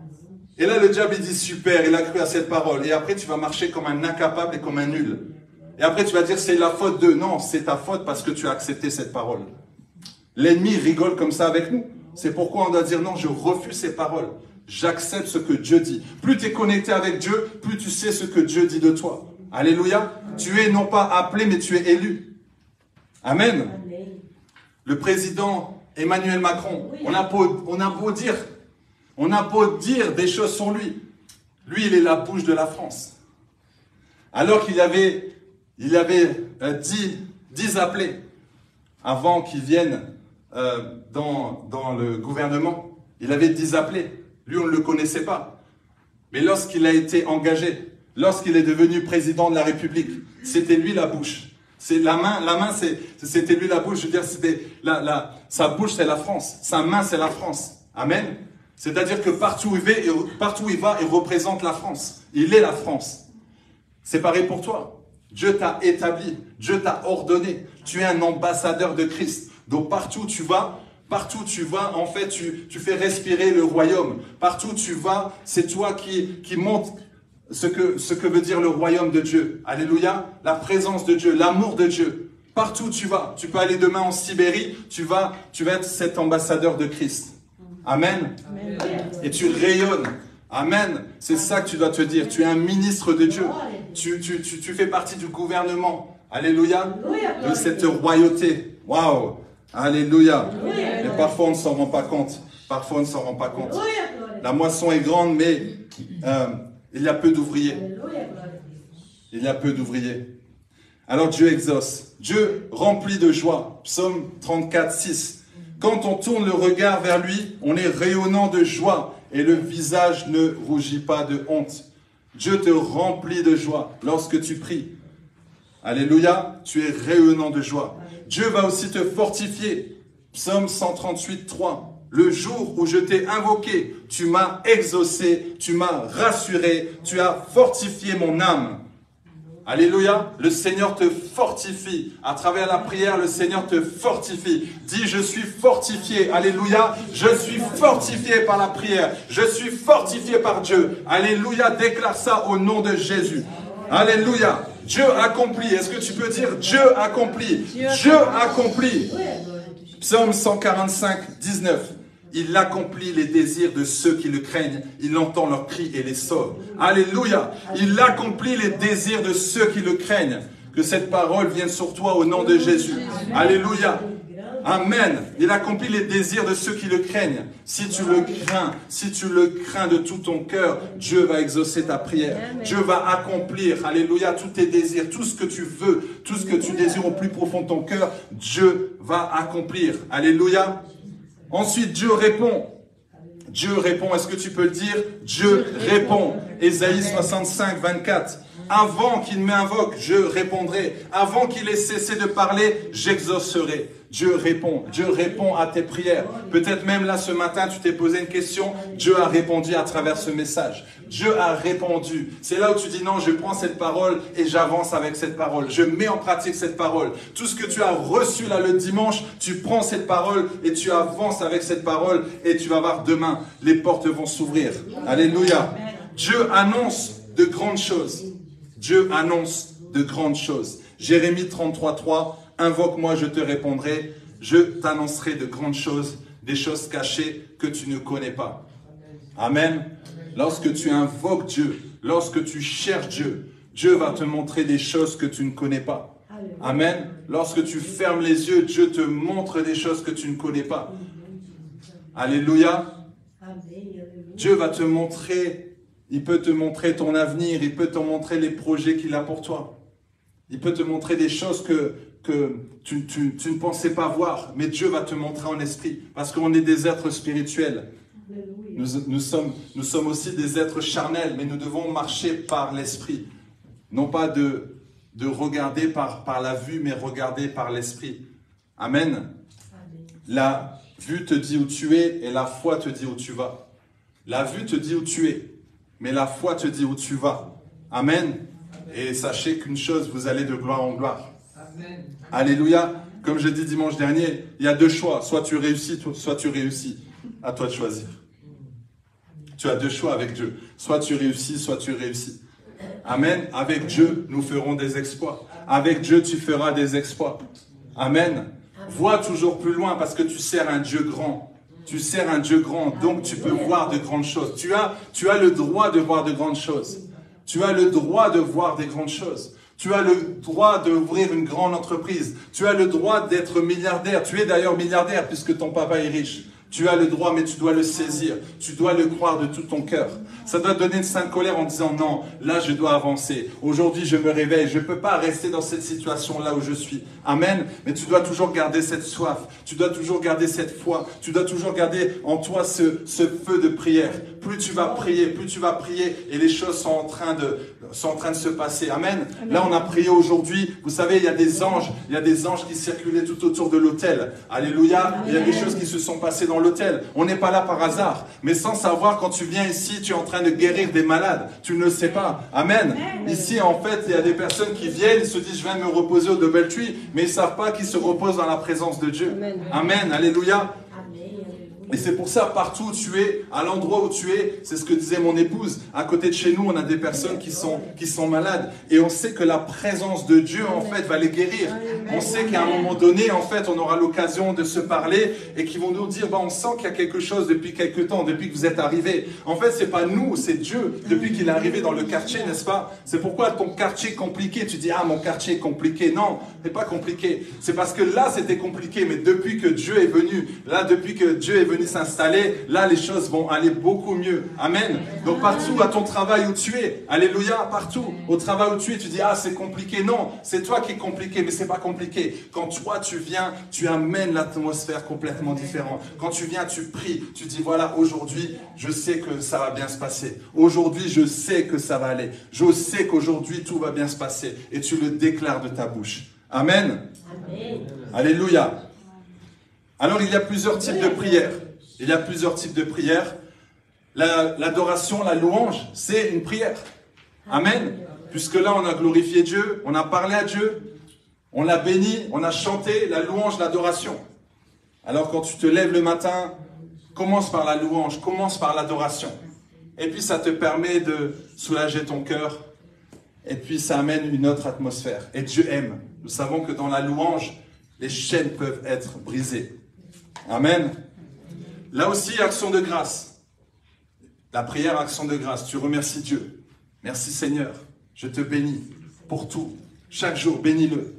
Et là, le diable, il dit, super, il a cru à cette parole. Et après, tu vas marcher comme un incapable et comme un nul. Et après, tu vas dire, c'est la faute de... Non, c'est ta faute parce que tu as accepté cette parole. L'ennemi rigole comme ça avec nous. C'est pourquoi on doit dire, non, je refuse ces paroles. J'accepte ce que Dieu dit. Plus tu es connecté avec Dieu, plus tu sais ce que Dieu dit de toi. Alléluia. Tu es non pas appelé, mais tu es élu. Amen. Le président Emmanuel Macron, on a beau dire des choses sur lui. Lui, il est la bouche de la France. Alors qu'il avait 10 appelés avant qu'il vienne dans le gouvernement. Il avait 10 appelés. Lui, on ne le connaissait pas. Mais lorsqu'il a été engagé, lorsqu'il est devenu président de la République, c'était lui la bouche. C'est la main, c'était lui la bouche. Je veux dire, c'était sa bouche, c'est la France. Sa main, c'est la France. Amen. C'est-à-dire que partout où il va, il représente la France. Il est la France. C'est pareil pour toi. Dieu t'a établi. Dieu t'a ordonné. Tu es un ambassadeur de Christ. Donc partout où tu vas, en fait, tu fais respirer le royaume. Partout où tu vas, c'est toi qui montre ce que veut dire le royaume de Dieu. Alléluia. La présence de Dieu, l'amour de Dieu. Partout où tu vas. Tu peux aller demain en Sibérie. Tu vas être cet ambassadeur de Christ. Amen. Amen. Et tu rayonnes. Amen. C'est ça que tu dois te dire. Tu es un ministre de Dieu. Tu fais partie du gouvernement. Alléluia. De cette royauté. Waouh. Alléluia. Mais parfois on ne s'en rend pas compte. Parfois on ne s'en rend pas compte. La moisson est grande, mais il y a peu d'ouvriers. Il y a peu d'ouvriers. Alors Dieu exauce. Dieu remplit de joie. Psaume 34, 6. Quand on tourne le regard vers lui, on est rayonnant de joie et le visage ne rougit pas de honte. Dieu te remplit de joie lorsque tu pries. Alléluia, tu es rayonnant de joie. Dieu va aussi te fortifier. Psaume 138, 3. Le jour où je t'ai invoqué, tu m'as exaucé, tu m'as rassuré, tu as fortifié mon âme. Alléluia, le Seigneur te fortifie. À travers la prière, le Seigneur te fortifie. Dis, je suis fortifié. Alléluia, je suis fortifié par la prière. Je suis fortifié par Dieu. Alléluia, déclare ça au nom de Jésus. Alléluia, Dieu accomplit. Est-ce que tu peux dire Dieu accomplit? Dieu accomplit. Psaume 145, 19. Il accomplit les désirs de ceux qui le craignent. Il entend leurs cris et les sauve. Alléluia. Il accomplit les désirs de ceux qui le craignent. Que cette parole vienne sur toi au nom de Jésus. Alléluia. Amen. Il accomplit les désirs de ceux qui le craignent. Si tu le crains de tout ton cœur, Dieu va exaucer ta prière. Dieu va accomplir, alléluia, tous tes désirs, tout ce que tu veux, tout ce que tu désires au plus profond de ton cœur, Dieu va accomplir. Alléluia. Ensuite, Dieu répond. Dieu répond. Est-ce que tu peux le dire? Dieu répond. Ésaïe 65, 24. Avant qu'il m'invoque, je répondrai. Avant qu'il ait cessé de parler, j'exaucerai. Dieu répond à tes prières. Peut-être même là ce matin, tu t'es posé une question. Dieu a répondu à travers ce message. Dieu a répondu. C'est là où tu dis non, je prends cette parole et j'avance avec cette parole. Je mets en pratique cette parole. Tout ce que tu as reçu là le dimanche, tu prends cette parole et tu avances avec cette parole et tu vas voir demain, les portes vont s'ouvrir. Alléluia. Dieu annonce de grandes choses. Dieu annonce de grandes choses. Jérémie 33, 3. Invoque-moi, je te répondrai. Je t'annoncerai de grandes choses, des choses cachées que tu ne connais pas. Amen. Lorsque tu invoques Dieu, lorsque tu cherches Dieu, Dieu va te montrer des choses que tu ne connais pas. Amen. Lorsque tu fermes les yeux, Dieu te montre des choses que tu ne connais pas. Alléluia. Dieu va te montrer, il peut te montrer ton avenir, il peut te montrer les projets qu'il a pour toi. Il peut te montrer des choses que tu ne pensais pas voir, mais Dieu va te montrer en esprit, parce qu'on est des êtres spirituels. Nous sommes aussi des êtres charnels, mais nous devons marcher par l'esprit. Non pas de regarder par la vue, mais regarder par l'esprit. Amen. La vue te dit où tu es et la foi te dit où tu vas. La vue te dit où tu es, mais la foi te dit où tu vas. Amen. Et sachez qu'une chose, vous allez de gloire en gloire. Amen. Alléluia. Comme je dis dimanche dernier, il y a deux choix. Soit tu réussis, soit tu réussis. À toi de choisir. Tu as deux choix avec Dieu. Soit tu réussis, soit tu réussis. Amen. Avec Dieu, nous ferons des exploits. Avec Dieu, tu feras des exploits. Amen. Vois toujours plus loin parce que tu sers un Dieu grand. Tu sers un Dieu grand, donc tu peux voir de grandes choses. Tu as le droit de voir de grandes choses. Tu as le droit de voir des grandes choses. Tu as le droit d'ouvrir une grande entreprise. Tu as le droit d'être milliardaire. Tu es d'ailleurs milliardaire puisque ton papa est riche. Tu as le droit, mais tu dois le saisir. Tu dois le croire de tout ton cœur. Ça doit donner une sainte colère en disant non, là je dois avancer. Aujourd'hui je me réveille. Je ne peux pas rester dans cette situation-là où je suis. Amen. Mais tu dois toujours garder cette soif. Tu dois toujours garder cette foi. Tu dois toujours garder en toi ce feu de prière. Plus tu vas prier et les choses sont en train de se passer. Amen. Là on a prié aujourd'hui. Vous savez, il y a des anges qui circulaient tout autour de l'autel. Alléluia. Il y a des choses qui se sont passées dans l'autel. On n'est pas là par hasard. Mais sans savoir, quand tu viens ici, tu es en train de guérir des malades. Tu ne le sais pas. Amen. Ici, en fait, il y a des personnes qui viennent, ils se disent, je viens me reposer au Double Tree, mais ils ne savent pas qu'ils se reposent dans la présence de Dieu. Amen. Alléluia. Et c'est pour ça, partout où tu es, à l'endroit où tu es, c'est ce que disait mon épouse, à côté de chez nous, on a des personnes qui sont malades. Et on sait que la présence de Dieu, en fait, va les guérir. On sait qu'à un moment donné, en fait, on aura l'occasion de se parler et qu'ils vont nous dire, bah, on sent qu'il y a quelque chose depuis quelque temps, depuis que vous êtes arrivés. En fait, c'est pas nous, c'est Dieu, depuis qu'il est arrivé dans le quartier, n'est-ce pas? C'est pourquoi ton quartier est compliqué. Tu dis, ah, mon quartier est compliqué. Non, c'est pas compliqué. C'est parce que là, c'était compliqué. Mais depuis que Dieu est venu, s'installer, là les choses vont aller beaucoup mieux. Amen. Donc partout à ton travail où tu es, alléluia, partout au travail où tu es, tu dis ah c'est compliqué. Non, c'est toi qui es compliqué, mais c'est pas compliqué. Quand toi tu viens, tu amènes l'atmosphère complètement différente. Quand tu viens, tu pries, tu dis voilà, aujourd'hui je sais que ça va bien se passer. Aujourd'hui je sais que ça va aller. Je sais qu'aujourd'hui tout va bien se passer. Et tu le déclares de ta bouche. Amen. Amen. Alléluia. Alors, il y a plusieurs types de prières. Il y a plusieurs types de prières. L'adoration, la louange, c'est une prière. Amen. Puisque là, on a glorifié Dieu, on a parlé à Dieu, on l'a béni, on a chanté la louange, l'adoration. Alors, quand tu te lèves le matin, commence par la louange, commence par l'adoration. Et puis, ça te permet de soulager ton cœur. Et puis, ça amène une autre atmosphère. Et Dieu aime. Nous savons que dans la louange, les chaînes peuvent être brisées. Amen. Là aussi, action de grâce. La prière, action de grâce. Tu remercies Dieu. Merci Seigneur. Je te bénis pour tout. Chaque jour, bénis-le.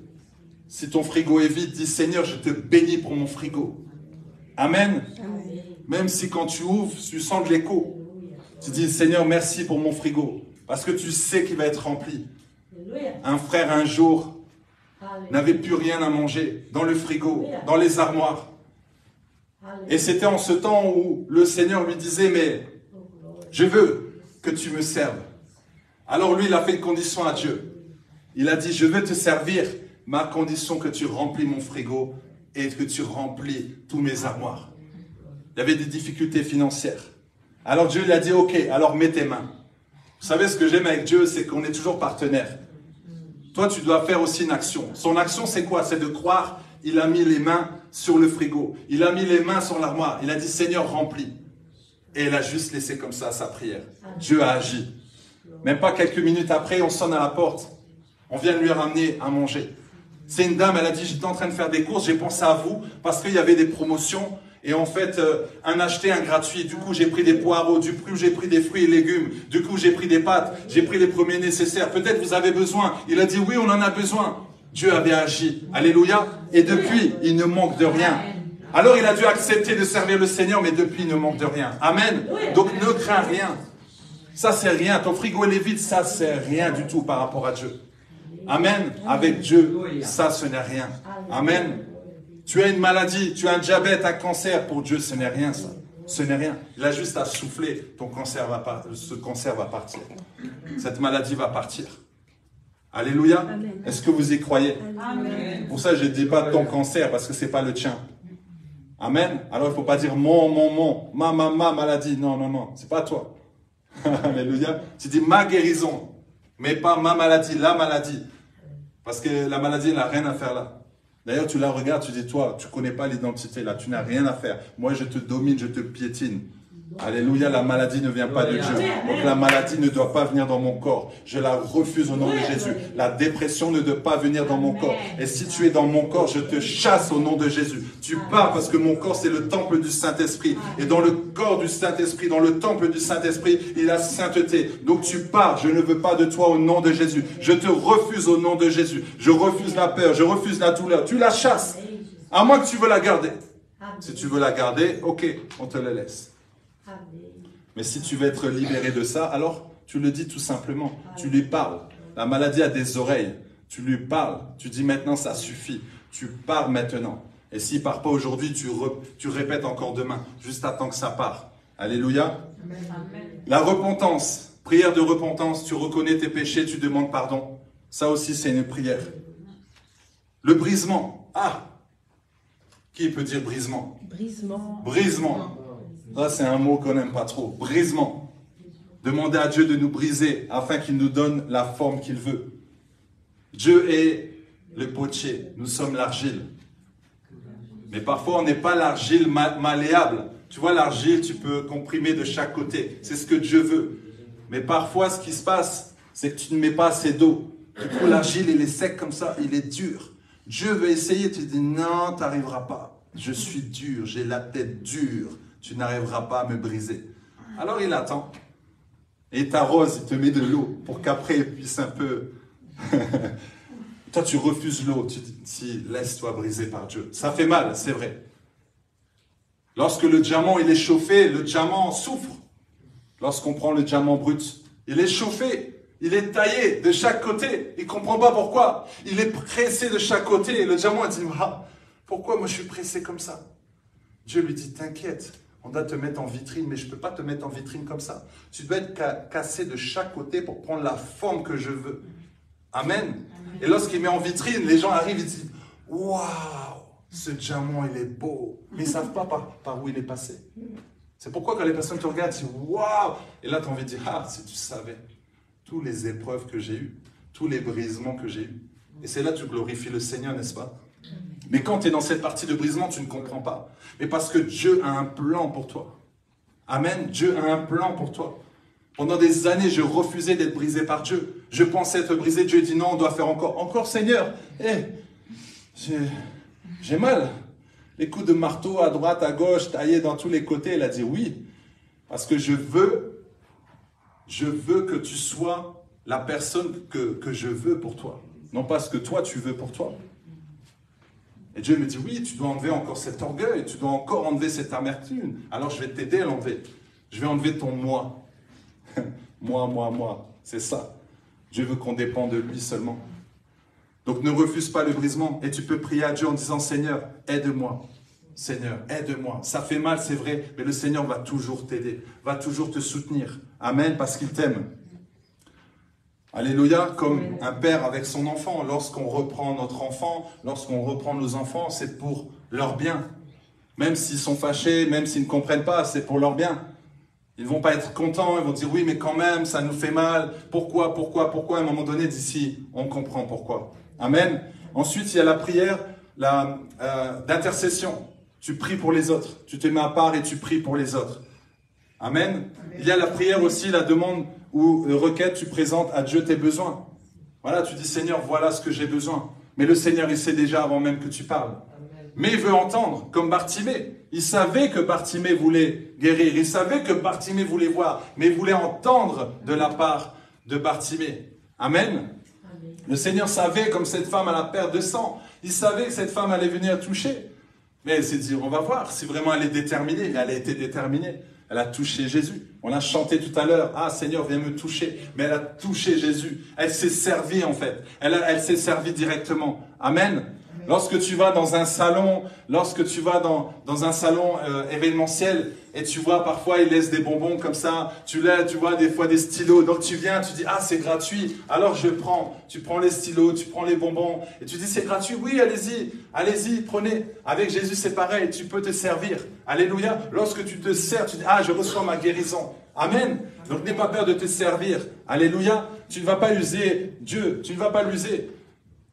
Si ton frigo est vide, dis Seigneur, je te bénis pour mon frigo. Amen. Même si quand tu ouvres, tu sens de l'écho. Tu dis Seigneur, merci pour mon frigo. Parce que tu sais qu'il va être rempli. Un frère, un jour, n'avait plus rien à manger dans le frigo, dans les armoires. Et c'était en ce temps où le Seigneur lui disait, mais je veux que tu me serves. Alors lui, il a fait une condition à Dieu. Il a dit, je veux te servir, ma condition que tu remplis mon frigo et que tu remplis tous mes armoires. Il y avait des difficultés financières. Alors Dieu lui a dit, ok, alors mets tes mains. Vous savez, ce que j'aime avec Dieu, c'est qu'on est toujours partenaire. Toi, tu dois faire aussi une action. Son action, c'est quoi? C'est de croire, il a mis les mains sur le frigo. Il a mis les mains sur l'armoire. Il a dit, Seigneur, remplis. Et il a juste laissé comme ça sa prière. Dieu a agi. Même pas quelques minutes après, on sonne à la porte. On vient de lui ramener à manger. C'est une dame, elle a dit, j'étais en train de faire des courses, j'ai pensé à vous parce qu'il y avait des promotions. Et en fait, un acheté, un gratuit. Du coup, j'ai pris des poireaux. Du coup, j'ai pris des fruits et légumes. Du coup, j'ai pris des pâtes. J'ai pris les premiers nécessaires. Peut-être vous avez besoin. Il a dit, oui, on en a besoin. Dieu avait agi. Alléluia. Et depuis, il ne manque de rien. Alors, il a dû accepter de servir le Seigneur, mais depuis, il ne manque de rien. Amen. Donc, ne crains rien. Ça, c'est rien. Ton frigo, il est vide. Ça, c'est rien du tout par rapport à Dieu. Amen. Avec Dieu, ça, ce n'est rien. Amen. Tu as une maladie, tu as un diabète, un cancer. Pour Dieu, ce n'est rien, ça. Ce n'est rien. Il a juste à souffler. Ton cancer va ce cancer va partir. Cette maladie va partir. Alléluia. Est-ce que vous y croyez? Amen. Pour ça, je ne dis pas ton cancer, parce que ce n'est pas le tien. Amen. Alors, il ne faut pas dire ma maladie. Non, non, non. Ce n'est pas toi. Alléluia. Tu dis ma guérison, mais pas ma maladie, la maladie. Parce que la maladie, elle n'a rien à faire là. D'ailleurs, tu la regardes, tu dis, toi, tu ne connais pas l'identité là, tu n'as rien à faire. Moi, je te domine, je te piétine. Alléluia, la maladie ne vient pas de Dieu. Donc la maladie ne doit pas venir dans mon corps. Je la refuse au nom de Jésus. La dépression ne doit pas venir dans mon corps. Et si tu es dans mon corps, je te chasse au nom de Jésus. Tu pars parce que mon corps, c'est le temple du Saint-Esprit. Et dans le corps du Saint-Esprit, dans le temple du Saint-Esprit, il y a la sainteté. Donc tu pars, je ne veux pas de toi au nom de Jésus. Je te refuse au nom de Jésus. Je refuse la peur, je refuse la douleur. Tu la chasses. À moins que tu veux la garder. Si tu veux la garder, ok, on te la laisse. Mais si tu veux être libéré de ça, alors tu le dis tout simplement. Tu lui parles. La maladie a des oreilles. Tu lui parles. Tu dis maintenant ça suffit. Tu pars maintenant. Et s'il ne part pas aujourd'hui, tu répètes encore demain. Juste attends que ça part. Alléluia. Amen. La repentance. Prière de repentance. Tu reconnais tes péchés, tu demandes pardon. Ça aussi c'est une prière. Le brisement. Ah! Qui peut dire brisement? Brisement. Brisement. Ça, c'est un mot qu'on n'aime pas trop. Brisement. Demander à Dieu de nous briser afin qu'il nous donne la forme qu'il veut. Dieu est le potier. Nous sommes l'argile. Mais parfois, on n'est pas l'argile malléable. Tu vois, l'argile, tu peux comprimer de chaque côté. C'est ce que Dieu veut. Mais parfois, ce qui se passe, c'est que tu ne mets pas assez d'eau. Du coup, l'argile, il est sec comme ça. Il est dur. Dieu veut essayer. Tu dis, non, tu n'arriveras pas. Je suis dur. J'ai la tête dure. Tu n'arriveras pas à me briser. Alors il attend. Et il t'arrose, il te met de l'eau pour qu'après il puisse un peu... Toi tu refuses l'eau, tu dis laisse-toi briser par Dieu. Ça fait mal, c'est vrai. Lorsque le diamant il est chauffé, le diamant souffre. Lorsqu'on prend le diamant brut, il est chauffé, il est taillé de chaque côté. Il ne comprend pas pourquoi. Il est pressé de chaque côté. Et le diamant dit ah, pourquoi moi je suis pressé comme ça? Dieu lui dit t'inquiète. On doit te mettre en vitrine, mais je ne peux pas te mettre en vitrine comme ça. Tu dois être cassé de chaque côté pour prendre la forme que je veux. Amen. Et lorsqu'il met en vitrine, les gens arrivent et disent « Waouh, ce diamant, il est beau. » Mais ils ne savent pas par où il est passé. C'est pourquoi quand les personnes te regardent, ils disent « Waouh !» Et là, tu as envie de dire « Ah, si tu savais, toutes les épreuves que j'ai eues, tous les brisements que j'ai eus. » Et c'est là que tu glorifies le Seigneur, n'est-ce pas? Mais quand tu es dans cette partie de brisement, tu ne comprends pas. Mais parce que Dieu a un plan pour toi. Amen. Dieu a un plan pour toi. Pendant des années, je refusais d'être brisé par Dieu. Je pensais être brisé. Dieu dit non, on doit faire encore. Encore Seigneur. J'ai mal. Les coups de marteau à droite, à gauche, taillés dans tous les côtés. Elle a dit oui, parce que je veux que tu sois la personne que je veux pour toi. Non pas ce que toi tu veux pour toi. Et Dieu me dit, oui, tu dois enlever encore cet orgueil, tu dois encore enlever cette amertume. Alors je vais t'aider à l'enlever. Je vais enlever ton moi. Moi. C'est ça. Dieu veut qu'on dépende de lui seulement. Donc ne refuse pas le brisement. Et tu peux prier à Dieu en disant, Seigneur, aide-moi. Seigneur, aide-moi. Ça fait mal, c'est vrai, mais le Seigneur va toujours t'aider, va toujours te soutenir. Amen, parce qu'il t'aime. Alléluia, comme un père avec son enfant. Lorsqu'on reprend notre enfant, lorsqu'on reprend nos enfants, c'est pour leur bien. Même s'ils sont fâchés, même s'ils ne comprennent pas, c'est pour leur bien. Ils ne vont pas être contents, ils vont dire oui, mais quand même, ça nous fait mal. Pourquoi? À un moment donné, d'ici, on comprend pourquoi. Amen. Ensuite, il y a la prière d'intercession. Tu pries pour les autres. Tu te mets à part et tu pries pour les autres. Amen. Il y a la prière aussi, la demande ou requête, tu présentes à Dieu tes besoins. Voilà, tu dis Seigneur, voilà ce que j'ai besoin. Mais le Seigneur, il sait déjà avant même que tu parles. Mais il veut entendre, comme Bartimée. Il savait que Bartimée voulait guérir. Il savait que Bartimée voulait voir. Mais il voulait entendre de la part de Bartimée. Amen. Le Seigneur savait, comme cette femme à la perte de sang, il savait que cette femme allait venir toucher. Mais elle s'est dit, on va voir si vraiment elle est déterminée. Et elle a été déterminée. Elle a touché Jésus. On a chanté tout à l'heure, ah Seigneur, viens me toucher. Mais elle a touché Jésus. Elle s'est servie en fait. Elle s'est servie directement. Amen. Lorsque tu vas dans un salon, événementiel et tu vois parfois ils laissent des bonbons comme ça, tu vois des fois des stylos, donc tu viens, tu dis ah c'est gratuit, alors je prends, tu prends les stylos, tu prends les bonbons et tu dis c'est gratuit, oui allez-y, prenez. Avec Jésus c'est pareil, tu peux te servir. Alléluia. Lorsque tu te sers, tu dis ah je reçois ma guérison. Amen. Donc n'aie pas peur de te servir. Alléluia. Tu ne vas pas user Dieu, tu ne vas pas l'user.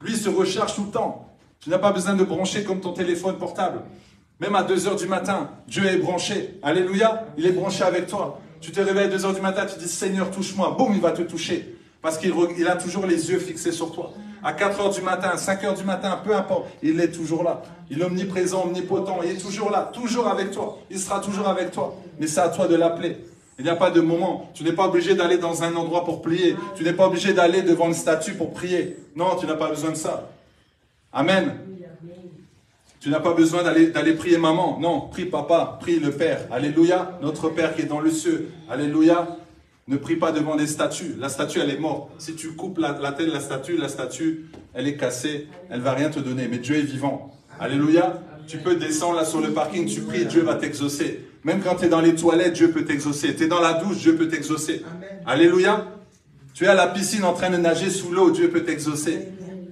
Lui se recharge tout le temps. Tu n'as pas besoin de brancher comme ton téléphone portable. Même à 2 h du matin, Dieu est branché. Alléluia, il est branché avec toi. Tu te réveilles à 2 h du matin, tu dis Seigneur, touche-moi. Boum, il va te toucher. Parce qu'il a toujours les yeux fixés sur toi. À 4 h du matin, 5 h du matin, peu importe, il est toujours là. Il est omniprésent, omnipotent, il est toujours là, toujours avec toi. Il sera toujours avec toi. Mais c'est à toi de l'appeler. Il n'y a pas de moment. Tu n'es pas obligé d'aller dans un endroit pour prier. Tu n'es pas obligé d'aller devant une statue pour prier. Non, tu n'as pas besoin de ça. Amen. Tu n'as pas besoin d'aller prier maman. Non, prie papa, prie le Père. Alléluia. Notre Père qui est dans le ciel. Alléluia. Ne prie pas devant des statues. La statue, elle est morte. Si tu coupes la tête de la statue, elle est cassée. Elle ne va rien te donner. Mais Dieu est vivant. Alléluia. Tu peux descendre là sur le parking, tu pries, Dieu va t'exaucer. Même quand tu es dans les toilettes, Dieu peut t'exaucer. Tu es dans la douche, Dieu peut t'exaucer. Alléluia. Tu es à la piscine en train de nager sous l'eau, Dieu peut t'exaucer.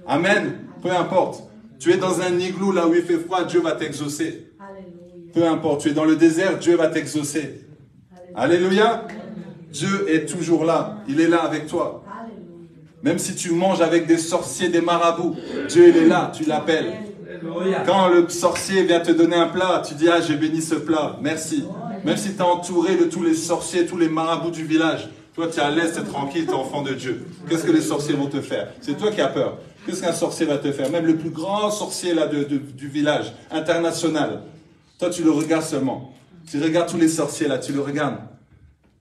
Amen. Peu importe. Tu es dans un igloo là où il fait froid, Dieu va t'exaucer. Peu importe. Tu es dans le désert, Dieu va t'exaucer. Alléluia. Dieu est toujours là. Il est là avec toi. Même si tu manges avec des sorciers, des marabouts, Dieu il est là, tu l'appelles. Quand le sorcier vient te donner un plat, tu dis, ah, j'ai béni ce plat, merci. Même si tu es entouré de tous les sorciers, tous les marabouts du village, toi tu es à l'aise, tu es tranquille, tu es enfant de Dieu. Qu'est-ce que les sorciers vont te faire? C'est toi qui as peur. Qu'est-ce qu'un sorcier va te faire? Même le plus grand sorcier là, du village, international. Toi tu le regardes seulement. Tu regardes tous les sorciers là, tu le regardes.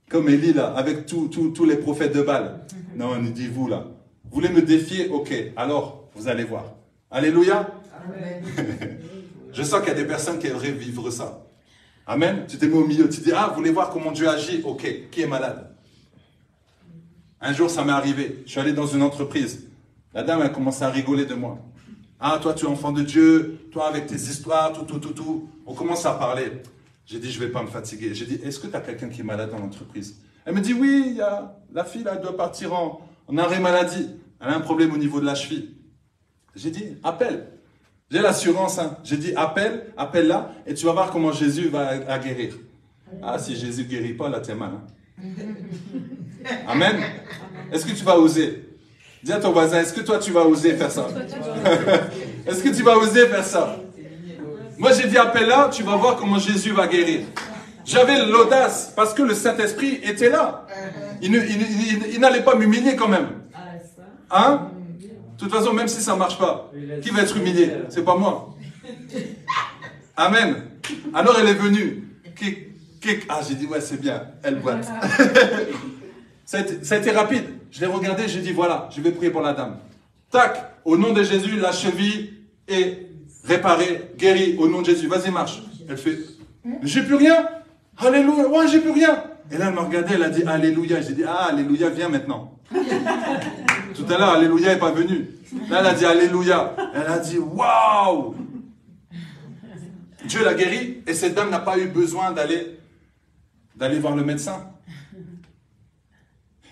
Comme Élie là, avec tous les prophètes de Baal. Non, on dit vous là. Vous voulez me défier? Ok, alors vous allez voir. Alléluia. Amen. Je sens qu'il y a des personnes qui aimeraient vivre ça. Amen. Tu t'es mis au milieu, tu dis, ah, vous voulez voir comment Dieu agit? Ok, qui est malade? Un jour, ça m'est arrivé. Je suis allé dans une entreprise. La dame, elle a commencé à rigoler de moi. Ah, toi, tu es enfant de Dieu. Toi, avec tes histoires, tout. On commence à parler. J'ai dit, je ne vais pas me fatiguer. J'ai dit, est-ce que tu as quelqu'un qui est malade dans l'entreprise? Elle me dit, oui, il y a la fille, là, elle doit partir en arrêt maladie. Elle a un problème au niveau de la cheville. J'ai dit, appelle. J'ai l'assurance, hein. J'ai dit, appelle-la, et tu vas voir comment Jésus va guérir. Ah, si Jésus ne guérit pas, là, t'es mal. Hein. Amen. Est-ce que tu vas oser? Dis à ton voisin, est-ce que toi, tu vas oser faire ça? Est-ce que tu vas oser faire ça? Moi, j'ai dit, appelle-la, tu vas voir comment Jésus va guérir. J'avais l'audace, parce que le Saint-Esprit était là. Il n'allait pas m'humilier quand même. Hein? De toute façon, même si ça ne marche pas, qui va être humilié? C'est pas moi. Amen. Alors elle est venue. Ah, j'ai dit, ouais, c'est bien. Elle boite. Ça a été rapide. Je l'ai regardé, j'ai dit, voilà, je vais prier pour la dame. Tac, au nom de Jésus, la cheville est réparée, guérie, au nom de Jésus. Vas-y, marche. Elle fait, j'ai plus rien. Alléluia, ouais, j'ai plus rien. Et là, elle m'a regardé, elle a dit, Alléluia. J'ai dit, ah, Alléluia, viens maintenant. Tout à l'heure, Alléluia n'est pas venu. Là, elle a dit, Alléluia. Elle a dit, waouh. Dieu l'a guérie et cette dame n'a pas eu besoin d'aller voir le médecin.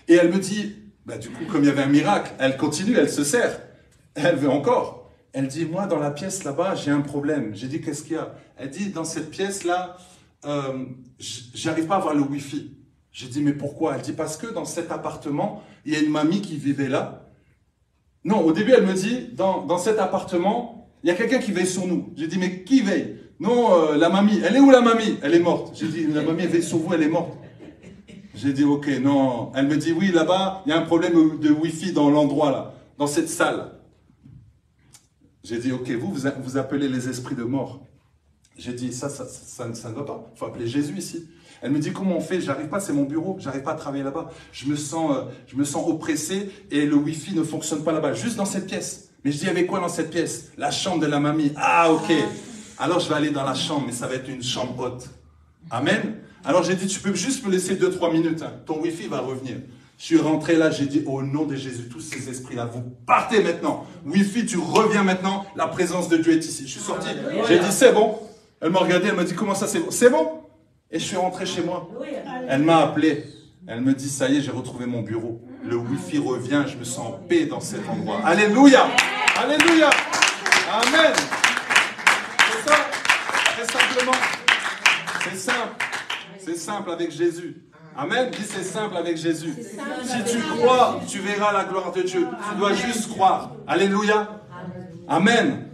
Et elle me dit, bah, du coup, comme il y avait un miracle, elle continue, elle se sert. Elle veut encore. Elle dit, moi, dans la pièce là-bas, j'ai un problème. J'ai dit, qu'est-ce qu'il y a? Elle dit, dans cette pièce-là, j'arrive pas à avoir le Wi-Fi. J'ai dit, mais pourquoi? Elle dit, parce que dans cet appartement, il y a une mamie qui vivait là. Non, au début, elle me dit, dans cet appartement, il y a quelqu'un qui veille sur nous. J'ai dit, mais qui veille? Non, la mamie. Elle est où la mamie? Elle est morte. J'ai dit, la mamie veille sur vous, elle est morte. J'ai dit, ok, non. Elle me dit, oui, là-bas, il y a un problème de Wi-Fi dans l'endroit, là, dans cette salle. J'ai dit, ok, vous appelez les esprits de mort. J'ai dit, ça ne va pas. Il faut appeler Jésus ici. Elle me dit, comment on fait? J'arrive pas, c'est mon bureau. J'arrive pas à travailler là-bas. Je me sens oppressé et le Wi-Fi ne fonctionne pas là-bas. Juste dans cette pièce. Mais je dis, il y avait quoi dans cette pièce? La chambre de la mamie. Ah, ok. Alors, je vais aller dans la chambre, mais ça va être une chambre haute. Amen. Alors, j'ai dit, tu peux juste me laisser 2-3 minutes. Hein. Ton Wi-Fi va revenir. Je suis rentré là, j'ai dit, au nom de Jésus, tous ces esprits-là, vous partez maintenant. Wi-Fi, tu reviens maintenant. La présence de Dieu est ici. Je suis sorti. J'ai dit, c'est bon. Elle m'a regardé, elle m'a dit, comment ça, c'est bon? C'est bon. Et je suis rentré chez moi. Elle m'a appelé. Elle me dit, ça y est, j'ai retrouvé mon bureau. Le Wi-Fi revient, je me sens en paix dans cet endroit. Alléluia. Alléluia. Amen. C'est ça. Très simplement. C'est simple. C'est simple avec Jésus. Amen. Dis, c'est simple avec Jésus. Si tu crois, tu verras la gloire de Dieu. Tu dois juste croire. Alléluia. Amen.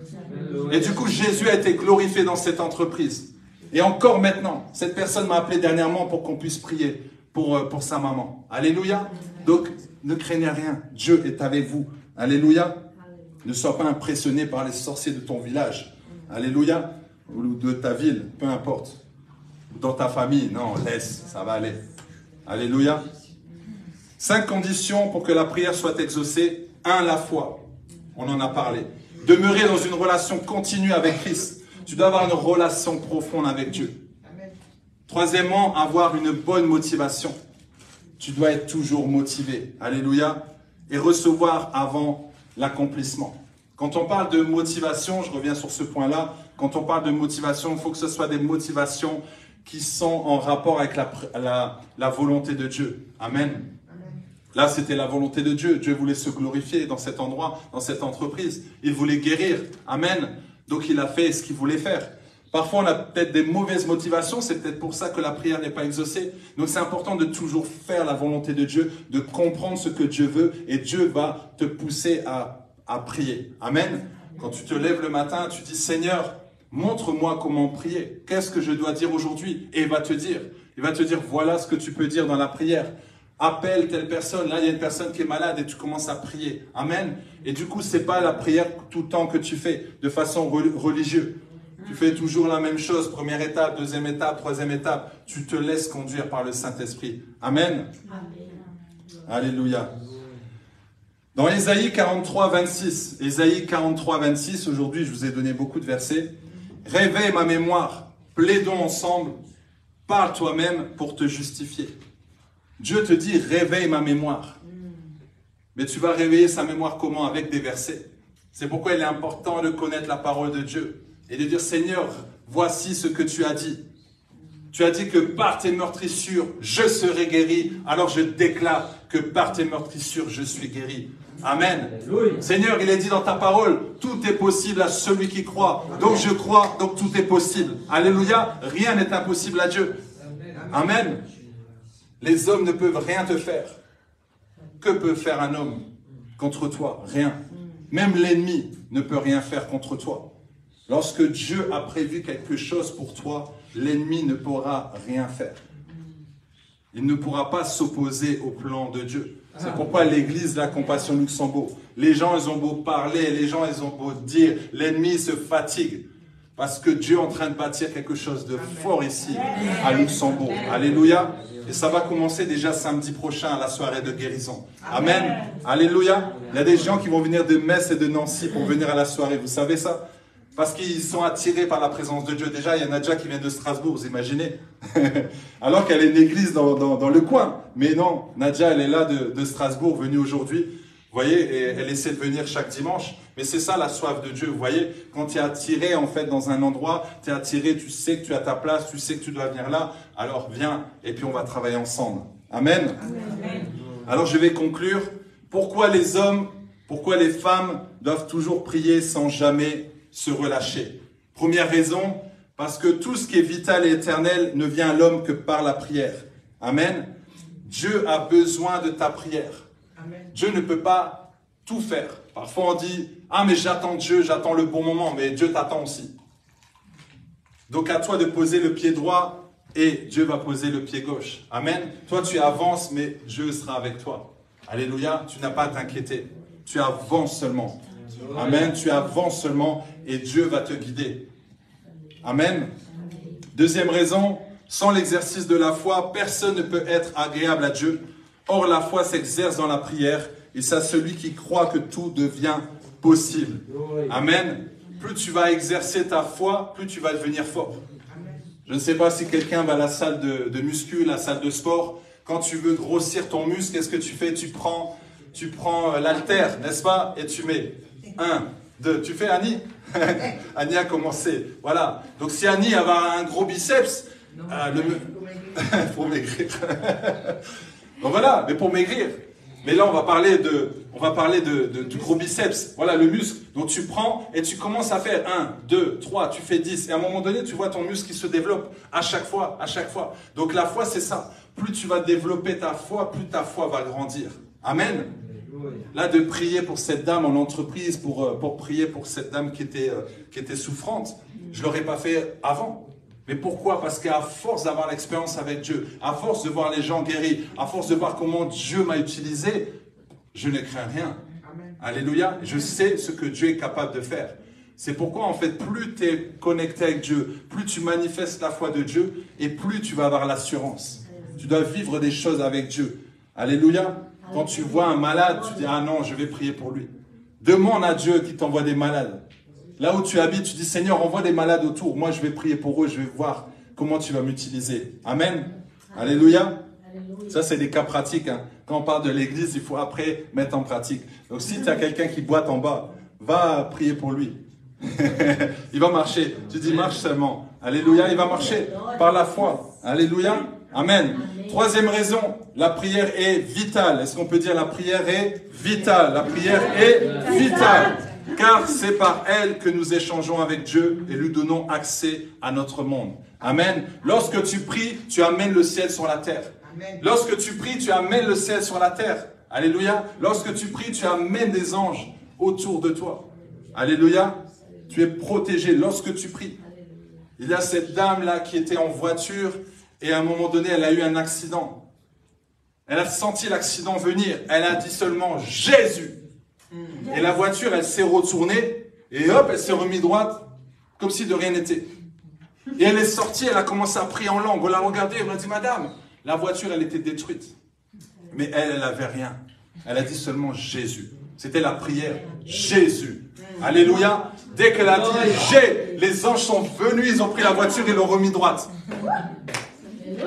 Et du coup, Jésus a été glorifié dans cette entreprise. Et encore maintenant, cette personne m'a appelé dernièrement pour qu'on puisse prier pour sa maman. Alléluia. Donc, ne craignez rien. Dieu est avec vous. Alléluia. Ne sois pas impressionné par les sorciers de ton village. Alléluia. Ou de ta ville, peu importe. Dans ta famille, non, laisse, ça va aller. Alléluia. 5 conditions pour que la prière soit exaucée. 1, la foi. On en a parlé. Demeurer dans une relation continue avec Christ. Tu dois avoir une relation profonde avec Dieu. 3èmement, avoir une bonne motivation. Tu dois être toujours motivé. Alléluia. Et recevoir avant l'accomplissement. Quand on parle de motivation, je reviens sur ce point-là. Quand on parle de motivation, il faut que ce soit des motivations qui sont en rapport avec la volonté de Dieu. Amen. Là, c'était la volonté de Dieu. Dieu voulait se glorifier dans cet endroit, dans cette entreprise. Il voulait guérir. Amen. Donc, il a fait ce qu'il voulait faire. Parfois, on a peut-être des mauvaises motivations. C'est peut-être pour ça que la prière n'est pas exaucée. Donc, c'est important de toujours faire la volonté de Dieu, de comprendre ce que Dieu veut. Et Dieu va te pousser à prier. Amen. Quand tu te lèves le matin, tu dis, Seigneur, montre-moi comment prier. Qu'est-ce que je dois dire aujourd'hui? Et il va te dire, voilà ce que tu peux dire dans la prière. Appelle telle personne. Là, il y a une personne qui est malade et tu commences à prier. Amen. Et du coup, c'est pas la prière tout le temps que tu fais de façon religieuse. Tu fais toujours la même chose. 1re étape, 2e étape, 3e étape. Tu te laisses conduire par le Saint-Esprit. Amen. Alléluia. Dans Ésaïe 43, 26. Ésaïe 43, 26. Aujourd'hui, je vous ai donné beaucoup de versets. Réveille ma mémoire. Plaidons ensemble. Parle toi-même pour te justifier. Dieu te dit, réveille ma mémoire. Mais tu vas réveiller sa mémoire comment? Avec des versets. C'est pourquoi il est important de connaître la parole de Dieu. Et de dire, Seigneur, voici ce que tu as dit. Tu as dit que par tes meurtrissures, je serai guéri. Alors je déclare que par tes meurtrissures, je suis guéri. Amen. Alléluia. Seigneur, il est dit dans ta parole, tout est possible à celui qui croit. Donc je crois, donc tout est possible. Alléluia. Rien n'est impossible à Dieu. Amen. Les hommes ne peuvent rien te faire. Que peut faire un homme contre toi? Rien. Même l'ennemi ne peut rien faire contre toi. Lorsque Dieu a prévu quelque chose pour toi, l'ennemi ne pourra rien faire. Il ne pourra pas s'opposer au plan de Dieu. C'est pourquoi l'église de la Compassion Luxembourg, les gens, ils ont beau parler, les gens, ils ont beau dire, l'ennemi se fatigue. Parce que Dieu est en train de bâtir quelque chose de fort ici, à Luxembourg. Alléluia. Et ça va commencer déjà samedi prochain à la soirée de guérison. Amen. Alléluia. Il y a des gens qui vont venir de Metz et de Nancy pour venir à la soirée. Vous savez ça? Parce qu'ils sont attirés par la présence de Dieu. Déjà, il y a Nadja qui vient de Strasbourg, vous imaginez? Alors qu'elle est une église dans le coin. Mais non, Nadja, elle est là de Strasbourg, venue aujourd'hui. Vous voyez, et elle essaie de venir chaque dimanche. Mais c'est ça la soif de Dieu. Vous voyez, quand tu es attiré en fait dans un endroit, tu es attiré, tu sais que tu as ta place, tu sais que tu dois venir là. Alors viens et puis on va travailler ensemble. Amen. Amen. Alors je vais conclure. Pourquoi les hommes, pourquoi les femmes doivent toujours prier sans jamais se relâcher? Première raison, parce que tout ce qui est vital et éternel ne vient à l'homme que par la prière. Amen. Dieu a besoin de ta prière. Amen. Dieu ne peut pas tout faire. Parfois on dit, ah mais j'attends Dieu, j'attends le bon moment, mais Dieu t'attend aussi. Donc à toi de poser le pied droit et Dieu va poser le pied gauche. Amen. Toi tu avances, mais Dieu sera avec toi. Alléluia, tu n'as pas à t'inquiéter. Tu avances seulement. Amen, tu avances seulement et Dieu va te guider. Amen. Deuxième raison, sans l'exercice de la foi, personne ne peut être agréable à Dieu. Or, la foi s'exerce dans la prière et c'est à celui qui croit que tout devient possible. Amen. Plus tu vas exercer ta foi, plus tu vas devenir fort. Je ne sais pas si quelqu'un va à la salle de muscu, la salle de sport. Quand tu veux grossir ton muscle, qu'est-ce que tu fais? Tu prends l'haltère, n'est-ce pas? Et tu mets 1, 2. Tu fais Annie? Annie a commencé. Voilà. Donc si Annie avait un gros biceps, pour maigrir. Donc voilà, mais pour maigrir. Mais là, on va parler du gros biceps. Voilà, le muscle. Donc tu prends et tu commences à faire 1, 2, 3, tu fais 10. Et à un moment donné, tu vois ton muscle qui se développe à chaque fois, à chaque fois. Donc la foi, c'est ça. Plus tu vas développer ta foi, plus ta foi va grandir. Amen. Là, de prier pour cette dame en entreprise, pour prier pour cette dame qui était souffrante, je ne l'aurais pas fait avant. Mais pourquoi? Parce qu'à force d'avoir l'expérience avec Dieu, à force de voir les gens guéris, à force de voir comment Dieu m'a utilisé, je ne crains rien. Amen. Alléluia. Je sais ce que Dieu est capable de faire. C'est pourquoi, en fait, plus tu es connecté avec Dieu, plus tu manifestes la foi de Dieu, et plus tu vas avoir l'assurance. Tu dois vivre des choses avec Dieu. Alléluia. Quand tu vois un malade, tu dis, ah non, je vais prier pour lui. Demande à Dieu qu'il t'envoie des malades. Là où tu habites, tu dis, Seigneur, envoie des malades autour. Moi, je vais prier pour eux, je vais voir comment tu vas m'utiliser. Amen. Alléluia. Ça, c'est des cas pratiques. Hein. Quand on parle de l'église, il faut après mettre en pratique. Donc, si tu as quelqu'un qui boite en bas, va prier pour lui. Il va marcher. Tu dis, marche seulement. Alléluia, il va marcher par la foi. Alléluia. Amen. Troisième raison, la prière est vitale. Est-ce qu'on peut dire la prière est vitale? La prière est vitale. Car c'est par elle que nous échangeons avec Dieu et lui donnons accès à notre monde. Amen. Lorsque tu pries, tu amènes le ciel sur la terre. Lorsque tu pries, tu amènes le ciel sur la terre. Alléluia. Lorsque tu pries, tu amènes des anges autour de toi. Alléluia. Tu es protégé lorsque tu pries. Il y a cette dame-là qui était en voiture et à un moment donné, elle a eu un accident. Elle a senti l'accident venir. Elle a dit seulement « Jésus ». Et la voiture, elle s'est retournée et hop, elle s'est remise droite comme si de rien n'était. Et elle est sortie, elle a commencé à prier en langue. On l'a regardée, on a dit « Madame ». La voiture, elle était détruite. Mais elle n'avait rien. Elle a dit seulement « Jésus ». C'était la prière « Jésus ». Alléluia. Dès qu'elle a dit « J'ai », les anges sont venus, ils ont pris la voiture et l'ont remis droite.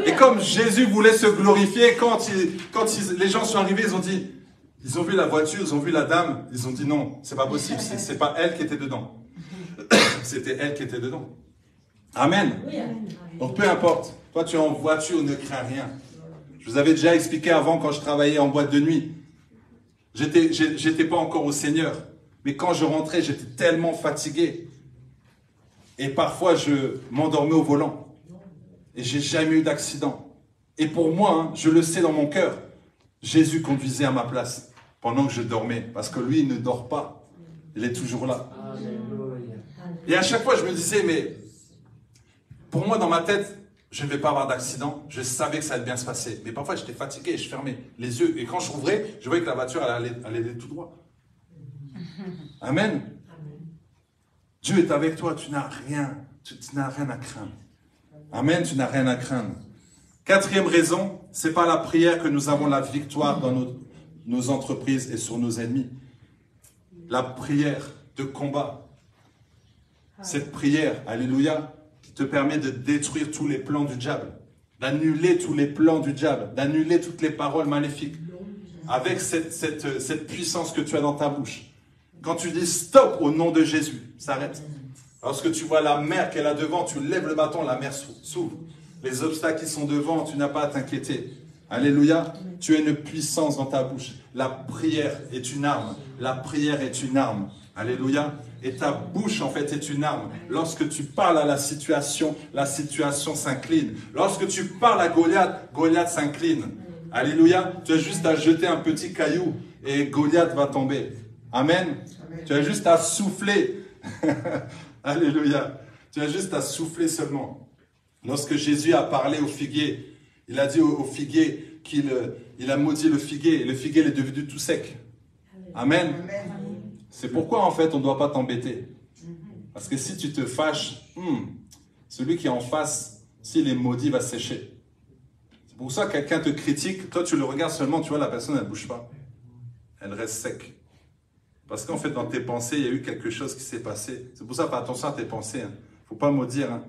Et comme Jésus voulait se glorifier, quand les gens sont arrivés, ils ont vu la voiture, ils ont vu la dame, ils ont dit non, c'est pas possible, c'est pas elle qui était dedans. C'était elle qui était dedans. Amen. Donc peu importe, toi tu es en voiture, ne crains rien. Je vous avais déjà expliqué avant quand je travaillais en boîte de nuit. J'étais pas encore au Seigneur. Mais quand je rentrais, j'étais tellement fatigué. Et parfois, je m'endormais au volant. Et j'ai jamais eu d'accident. Et pour moi, hein, je le sais dans mon cœur, Jésus conduisait à ma place pendant que je dormais. Parce que lui, il ne dort pas. Il est toujours là. Et à chaque fois, je me disais, mais pour moi, dans ma tête, je ne vais pas avoir d'accident. Je savais que ça allait bien se passer. Mais parfois, j'étais fatigué et je fermais les yeux. Et quand je rouvrais, je voyais que la voiture, elle allait tout droit. Amen. Dieu est avec toi, tu n'as rien à craindre. Amen, tu n'as rien à craindre. Quatrième raison, c'est par la prière que nous avons la victoire dans nos entreprises et sur nos ennemis. La prière de combat. Cette prière, alléluia, qui te permet de détruire tous les plans du diable, d'annuler tous les plans du diable, d'annuler toutes les paroles maléfiques, avec cette puissance que tu as dans ta bouche. Quand tu dis stop au nom de Jésus, s'arrête. Lorsque tu vois la mer qu'elle a devant, tu lèves le bâton, la mer s'ouvre. Les obstacles qui sont devant, tu n'as pas à t'inquiéter. Alléluia, tu as une puissance dans ta bouche. La prière est une arme. La prière est une arme. Alléluia. Et ta bouche, en fait, est une arme. Lorsque tu parles à la situation s'incline. Lorsque tu parles à Goliath, Goliath s'incline. Alléluia. Tu as juste à jeter un petit caillou et Goliath va tomber. Amen. Tu as juste à souffler. Alléluia. Tu as juste à souffler seulement. Lorsque Jésus a parlé au figuier, il a dit au figuier qu'il a maudit le figuier. Et le figuier est devenu tout sec. Amen. C'est pourquoi en fait on ne doit pas t'embêter. Parce que si tu te fâches, celui qui est en face, s'il est maudit, va sécher. C'est pour ça que quelqu'un te critique, toi tu le regardes seulement, tu vois la personne elle ne bouge pas. Elle reste sec. Parce qu'en fait dans tes pensées, il y a eu quelque chose qui s'est passé. C'est pour ça, fais attention à tes pensées. Il ne faut pas maudire.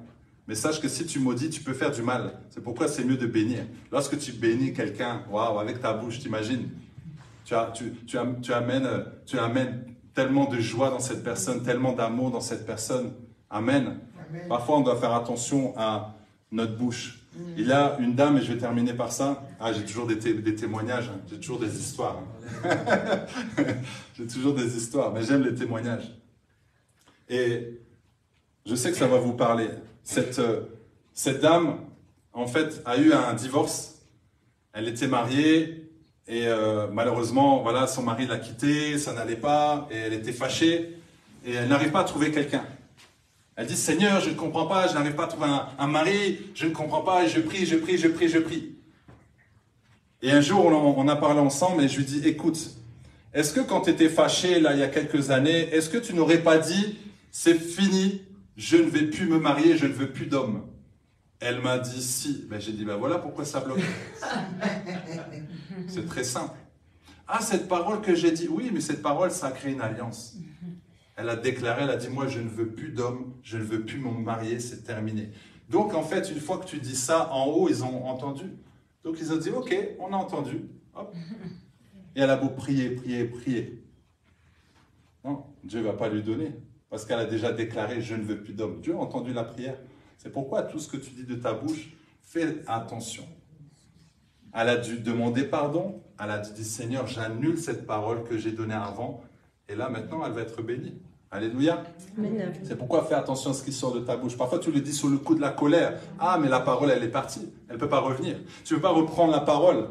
Mais sache que si tu maudis, tu peux faire du mal. C'est pourquoi c'est mieux de bénir. Lorsque tu bénis quelqu'un, waouh, avec ta bouche, t'imagines, tu amènes tellement de joie dans cette personne, tellement d'amour dans cette personne. Amen. Amen. Parfois, on doit faire attention à notre bouche. Il y a une dame, et je vais terminer par ça. Ah, j'ai toujours des témoignages, j'ai toujours des histoires. J'ai toujours des histoires, mais j'aime les témoignages. Et je sais que ça va vous parler. Cette dame, en fait, a eu un divorce. Elle était mariée. Et malheureusement, voilà, son mari l'a quittée, ça n'allait pas, et elle était fâchée, et elle n'arrive pas à trouver quelqu'un. Elle dit, Seigneur, je ne comprends pas, je n'arrive pas à trouver un mari, je ne comprends pas, et je prie. Et un jour, on a parlé ensemble, et je lui dis, écoute, est-ce que quand tu étais fâché, là, il y a quelques années, est-ce que tu n'aurais pas dit, c'est fini, je ne vais plus me marier, je ne veux plus d'homme? Elle m'a dit si. Ben, j'ai dit, ben voilà pourquoi ça bloque. C'est très simple. Ah, cette parole que j'ai dit, oui, mais cette parole, ça a créé une alliance. Elle a déclaré, elle a dit, moi, je ne veux plus d'homme, je ne veux plus me marier, c'est terminé. Donc, en fait, une fois que tu dis ça, en haut, ils ont entendu. Donc, ils ont dit, ok, on a entendu. Hop. Et elle a beau prier. Non, Dieu ne va pas lui donner. Parce qu'elle a déjà déclaré, je ne veux plus d'homme. Dieu a entendu la prière. C'est pourquoi tout ce que tu dis de ta bouche, fais attention. Elle a dû demander pardon. Elle a dit, Seigneur, j'annule cette parole que j'ai donnée avant. Et là, maintenant, elle va être bénie. Alléluia. C'est pourquoi fais attention à ce qui sort de ta bouche. Parfois, tu le dis sous le coup de la colère. Ah, mais la parole, elle est partie. Elle ne peut pas revenir. Tu ne peux pas reprendre la parole.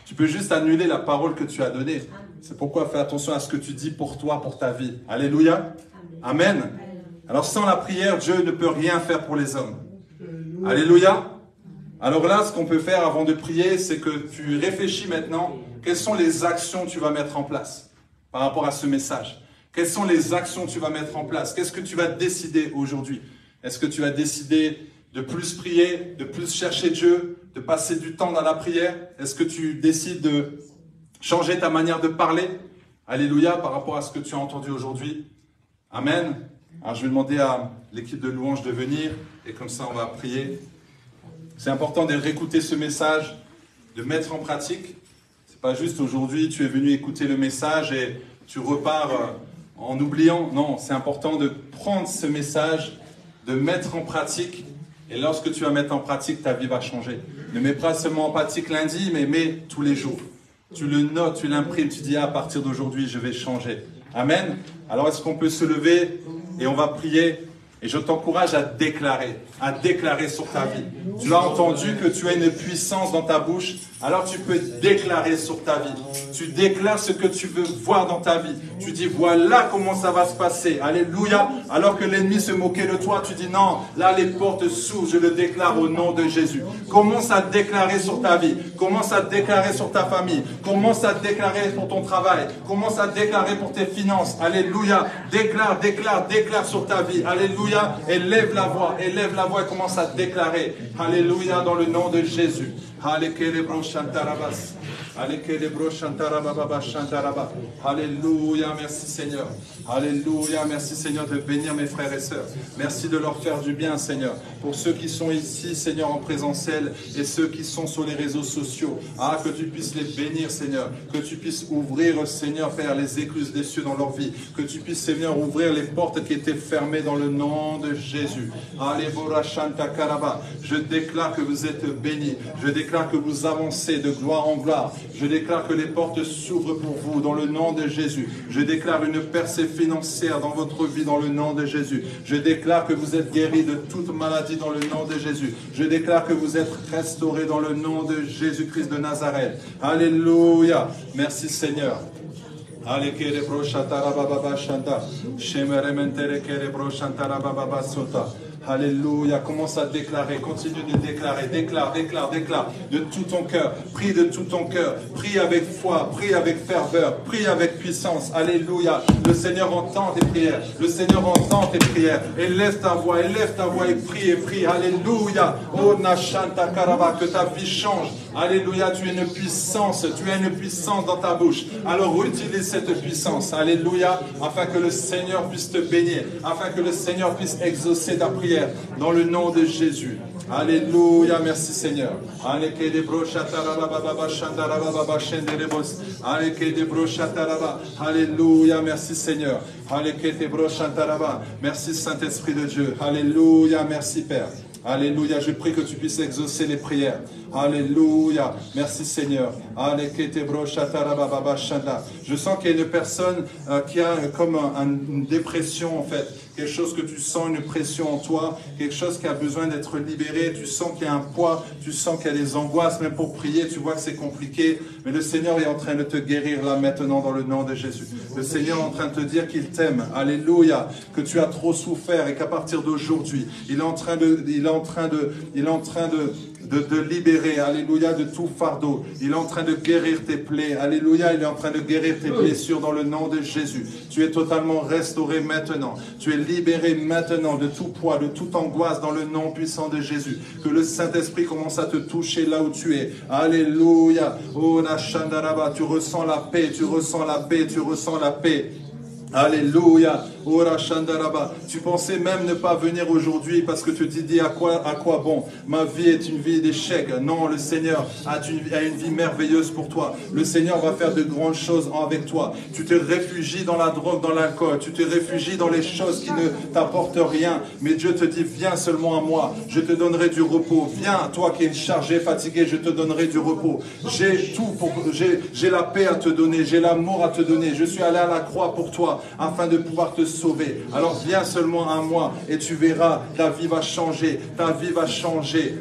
Tu peux juste annuler la parole que tu as donnée. C'est pourquoi fais attention à ce que tu dis pour toi, pour ta vie. Alléluia. Amen. Alors, sans la prière, Dieu ne peut rien faire pour les hommes. Alléluia. Alors là, ce qu'on peut faire avant de prier, c'est que tu réfléchis maintenant, quelles sont les actions que tu vas mettre en place par rapport à ce message. Quelles sont les actions que tu vas mettre en place? Qu'est-ce que tu vas décider aujourd'hui? Est-ce que tu vas décider de plus prier, de plus chercher Dieu, de passer du temps dans la prière? Est-ce que tu décides de changer ta manière de parler? Alléluia, par rapport à ce que tu as entendu aujourd'hui. Amen. Alors je vais demander à l'équipe de louange de venir et comme ça on va prier. C'est important de réécouter ce message, de mettre en pratique. C'est pas juste aujourd'hui tu es venu écouter le message et tu repars en oubliant. Non, c'est important de prendre ce message, de mettre en pratique. Et lorsque tu vas mettre en pratique, ta vie va changer. Ne mets pas seulement en pratique lundi, mais mets tous les jours. Tu le notes, tu l'imprimes, tu dis à partir d'aujourd'hui, je vais changer. Amen. Alors est-ce qu'on peut se lever et on va prier? Et je t'encourage à déclarer sur ta vie. Tu as entendu que tu as une puissance dans ta bouche alors tu peux déclarer sur ta vie. Tu déclares ce que tu veux voir dans ta vie. Tu dis, voilà comment ça va se passer. Alléluia. Alors que l'ennemi se moquait de toi, tu dis, non, là les portes s'ouvrent, je le déclare au nom de Jésus. Commence à déclarer sur ta vie. Commence à déclarer sur ta famille. Commence à déclarer pour ton travail. Commence à déclarer pour tes finances. Alléluia. Déclare, déclare, déclare sur ta vie. Alléluia. Élève la voix et commence à déclarer. Alléluia, dans le nom de Jésus. Alléluia, merci Seigneur. Alléluia, merci Seigneur de bénir mes frères et sœurs. Merci de leur faire du bien, Seigneur. Pour ceux qui sont ici, Seigneur, en présentiel et ceux qui sont sur les réseaux sociaux. Ah, que tu puisses les bénir, Seigneur. Que tu puisses ouvrir, Seigneur, Père, les écluses des cieux dans leur vie. Que tu puisses, Seigneur, ouvrir les portes qui étaient fermées dans le nom de Jésus. Je déclare que vous êtes bénis. Je déclare que vous avancez de gloire en gloire. Je déclare que les portes s'ouvrent pour vous dans le nom de Jésus. Je déclare une percée financière dans votre vie dans le nom de Jésus. Je déclare que vous êtes guéris de toute maladie dans le nom de Jésus. Je déclare que vous êtes restaurés dans le nom de Jésus-Christ de Nazareth. Alléluia. Merci Seigneur. Alléluia, commence à déclarer, continue de déclarer, déclare de tout ton cœur, prie de tout ton cœur, prie avec foi, prie avec ferveur, prie avec puissance. Alléluia, le Seigneur entend tes prières, le Seigneur entend tes prières. Élève ta voix et prie. Alléluia, oh Nashanta Karaba, que ta vie change. Alléluia, tu as une puissance dans ta bouche. Alors utilise cette puissance, alléluia, afin que le Seigneur puisse te bénir, afin que le Seigneur puisse exaucer ta prière. Dans le nom de Jésus. Alléluia, merci Seigneur. Alléluia, merci Seigneur. Merci Saint-Esprit de Dieu. Alléluia, merci Père. Alléluia, je prie que tu puisses exaucer les prières. Alléluia, merci Seigneur. Je sens qu'il y a une personne qui a comme une dépression en fait. Quelque chose que tu sens, une pression en toi, quelque chose qui a besoin d'être libéré, tu sens qu'il y a un poids, tu sens qu'il y a des angoisses, même pour prier, tu vois que c'est compliqué, mais le Seigneur est en train de te guérir là maintenant dans le nom de Jésus. Le Seigneur est en train de te dire qu'il t'aime, alléluia, que tu as trop souffert et qu'à partir d'aujourd'hui, il est en train de libérer, alléluia, de tout fardeau. Il est en train de guérir tes plaies, alléluia, il est en train de guérir tes blessures dans le nom de Jésus. Tu es totalement restauré maintenant. Tu es libéré maintenant de tout poids, de toute angoisse dans le nom puissant de Jésus. Que le Saint-Esprit commence à te toucher là où tu es. Alléluia. Oh, Nashandaraba, tu ressens la paix, tu ressens la paix, tu ressens la paix. Alléluia. Ora Shandaraba. Tu pensais même ne pas venir aujourd'hui parce que tu te dis à quoi bon? Ma vie est une vie d'échec. Non, le Seigneur a une vie merveilleuse pour toi. Le Seigneur va faire de grandes choses avec toi. Tu te réfugies dans la drogue, dans l'alcool. Tu te réfugies dans les choses qui ne t'apportent rien. Mais Dieu te dit, viens seulement à moi. Je te donnerai du repos. Viens, toi qui es chargé, fatigué, je te donnerai du repos. J'ai la paix à te donner. J'ai l'amour à te donner. Je suis allé à la croix pour toi afin de pouvoir te sauver. Alors viens seulement à moi et tu verras, ta vie va changer. Ta vie va changer.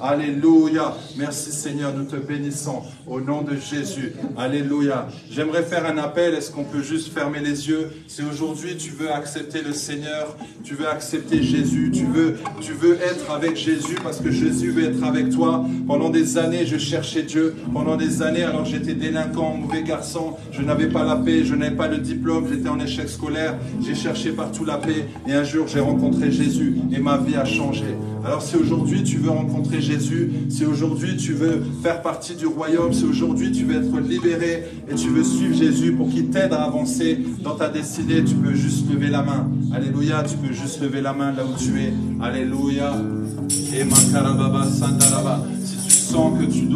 Alléluia. Merci Seigneur, nous te bénissons au nom de Jésus. Alléluia. J'aimerais faire un appel. Est-ce qu'on peut juste fermer les yeux? Si aujourd'hui tu veux accepter le Seigneur, tu veux accepter Jésus, tu veux être avec Jésus parce que Jésus veut être avec toi. Pendant des années, je cherchais Dieu. Pendant des années, alors j'étais délinquant, mauvais garçon. Je n'avais pas la paix, je n'avais pas le diplôme, j'étais en échec scolaire. J'ai cherché partout la paix. Et un jour, j'ai rencontré Jésus et ma vie a changé. Alors si aujourd'hui tu veux rencontrer Jésus, si aujourd'hui tu veux faire partie du royaume, si aujourd'hui tu veux être libéré et tu veux suivre Jésus pour qu'il t'aide à avancer dans ta destinée, tu peux juste lever la main. Alléluia, tu peux juste lever la main là où tu es. Alléluia. Et Makarababa Santaraba. Si tu sens que tu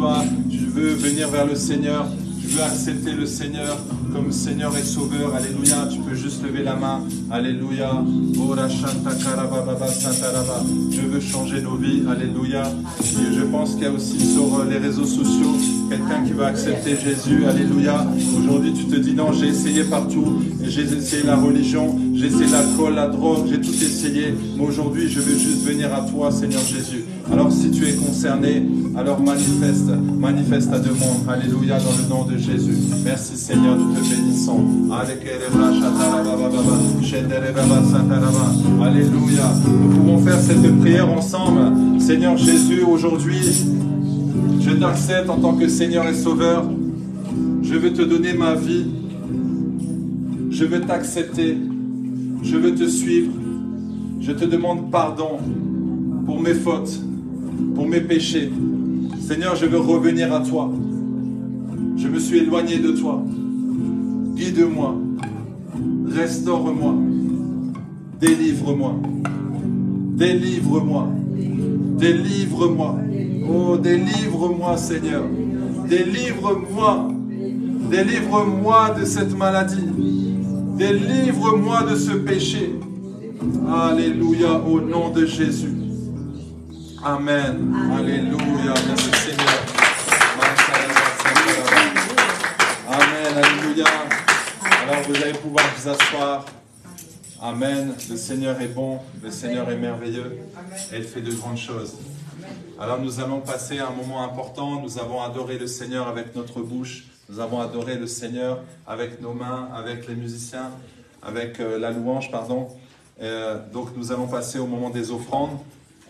veux venir vers le Seigneur, tu veux accepter le Seigneur comme Seigneur et Sauveur, alléluia, tu peux juste lever la main, alléluia. Dieu veut changer nos vies, alléluia. Et je pense qu'il y a aussi sur les réseaux sociaux quelqu'un qui va accepter Jésus, alléluia. Aujourd'hui tu te dis non, j'ai essayé partout, j'ai essayé la religion, j'ai essayé l'alcool, la drogue, j'ai tout essayé, mais aujourd'hui je veux juste venir à toi, Seigneur Jésus. Alors si tu es concerné, alors manifeste ta demande. Alléluia, dans le nom de Jésus. Merci Seigneur, nous te bénissons. Alléluia. Nous pouvons faire cette prière ensemble. Seigneur Jésus, aujourd'hui, je t'accepte en tant que Seigneur et Sauveur. Je veux te donner ma vie. Je veux t'accepter. Je veux te suivre. Je te demande pardon pour mes fautes, pour mes péchés. Seigneur, je veux revenir à toi. Je me suis éloigné de toi. Guide-moi. Restaure-moi. Délivre-moi. Délivre-moi. Délivre-moi. Oh, délivre-moi, Seigneur. Délivre-moi. Délivre-moi de cette maladie. Délivre-moi de ce péché. Alléluia, au nom de Jésus. Amen. Alléluia. Merci Seigneur. Amen. Alléluia. Alors vous allez pouvoir vous asseoir. Amen. Le Seigneur est bon. Le Seigneur est merveilleux. Et il fait de grandes choses. Alors nous allons passer un moment important. Nous avons adoré le Seigneur avec notre bouche. Nous avons adoré le Seigneur avec nos mains, avec les musiciens, avec la louange, pardon. Donc nous allons passer au moment des offrandes.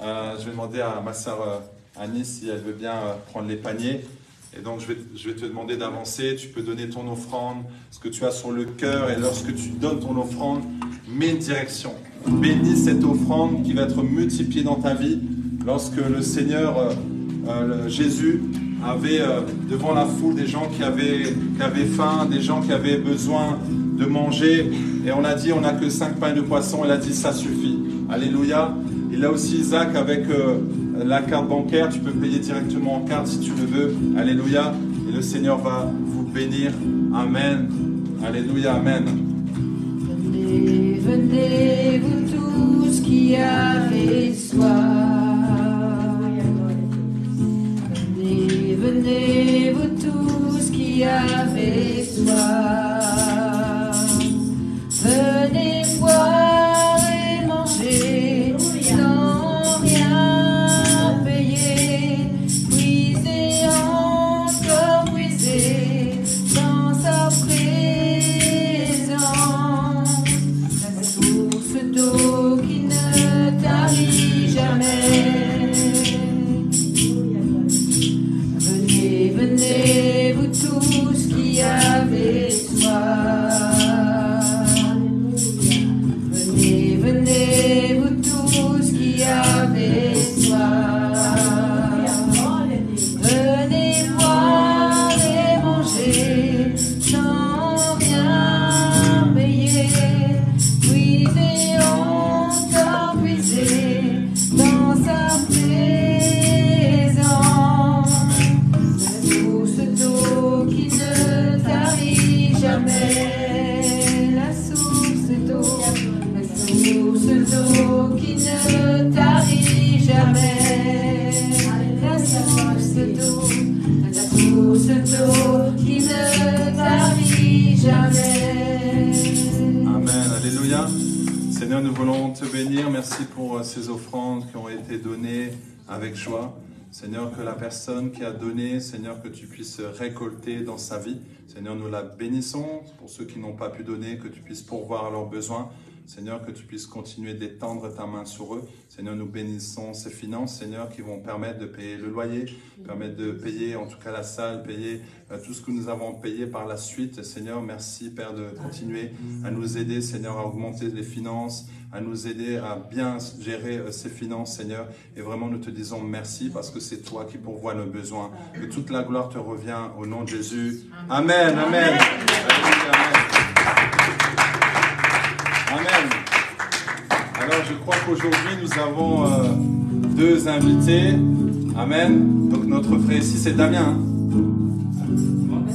Je vais demander à ma sœur Annie si elle veut bien prendre les paniers. Et donc je vais te demander d'avancer. Tu peux donner ton offrande, ce que tu as sur le cœur. Et lorsque tu donnes ton offrande, mets une direction. Bénis cette offrande qui va être multipliée dans ta vie. Lorsque le Seigneur, Jésus, avait devant la foule des gens qui avaient faim, des gens qui avaient besoin de manger. Et on a dit, on n'a que 5 pains de poisson. Il a dit, ça suffit. Alléluia. Il a aussi Isaac avec la carte bancaire. Tu peux payer directement en carte si tu le veux. Alléluia. Et le Seigneur va vous bénir. Amen. Alléluia. Amen. Venez, venez, vous tous qui avez soif. Venez, venez, vous tous qui avez soif. Venez boire et manger sans rien payer. Puisez encore, puisez dans sa présence. La source d'eau qui ne tarit jamais. Venez, venez, vous tous qui avez soif. Venez, venez, vous tous qui avez soif. Venez boire et manger sans rien payer. Puisez encore, puisez dans sa présence. La source d'eau qui ne tarit jamais. La source d'eau qui ne tarit jamais. La source d'eau qui ne tarit jamais. Amen. Alléluia. Seigneur, nous voulons te bénir. Merci pour ces offrandes qui ont été données avec joie. Seigneur, que la personne qui a donné, Seigneur, que tu puisses récolter dans sa vie. Seigneur, nous la bénissons. Pour ceux qui n'ont pas pu donner, que tu puisses pourvoir à leurs besoins. Seigneur, que tu puisses continuer d'étendre ta main sur eux. Seigneur, nous bénissons ces finances, Seigneur, qui vont permettre de payer le loyer, permettre de payer en tout cas la salle, payer tout ce que nous avons payé par la suite. Seigneur, merci Père de continuer à nous aider, Seigneur, à augmenter les finances, à nous aider à bien gérer ces finances, Seigneur. Et vraiment, nous te disons merci parce que c'est toi qui pourvois nos besoins. Que toute la gloire te revient au nom de Jésus. Amen, amen. Amen. Amen. Alors, je crois qu'aujourd'hui, nous avons 2 invités. Amen. Donc, notre frère ici, c'est Damien.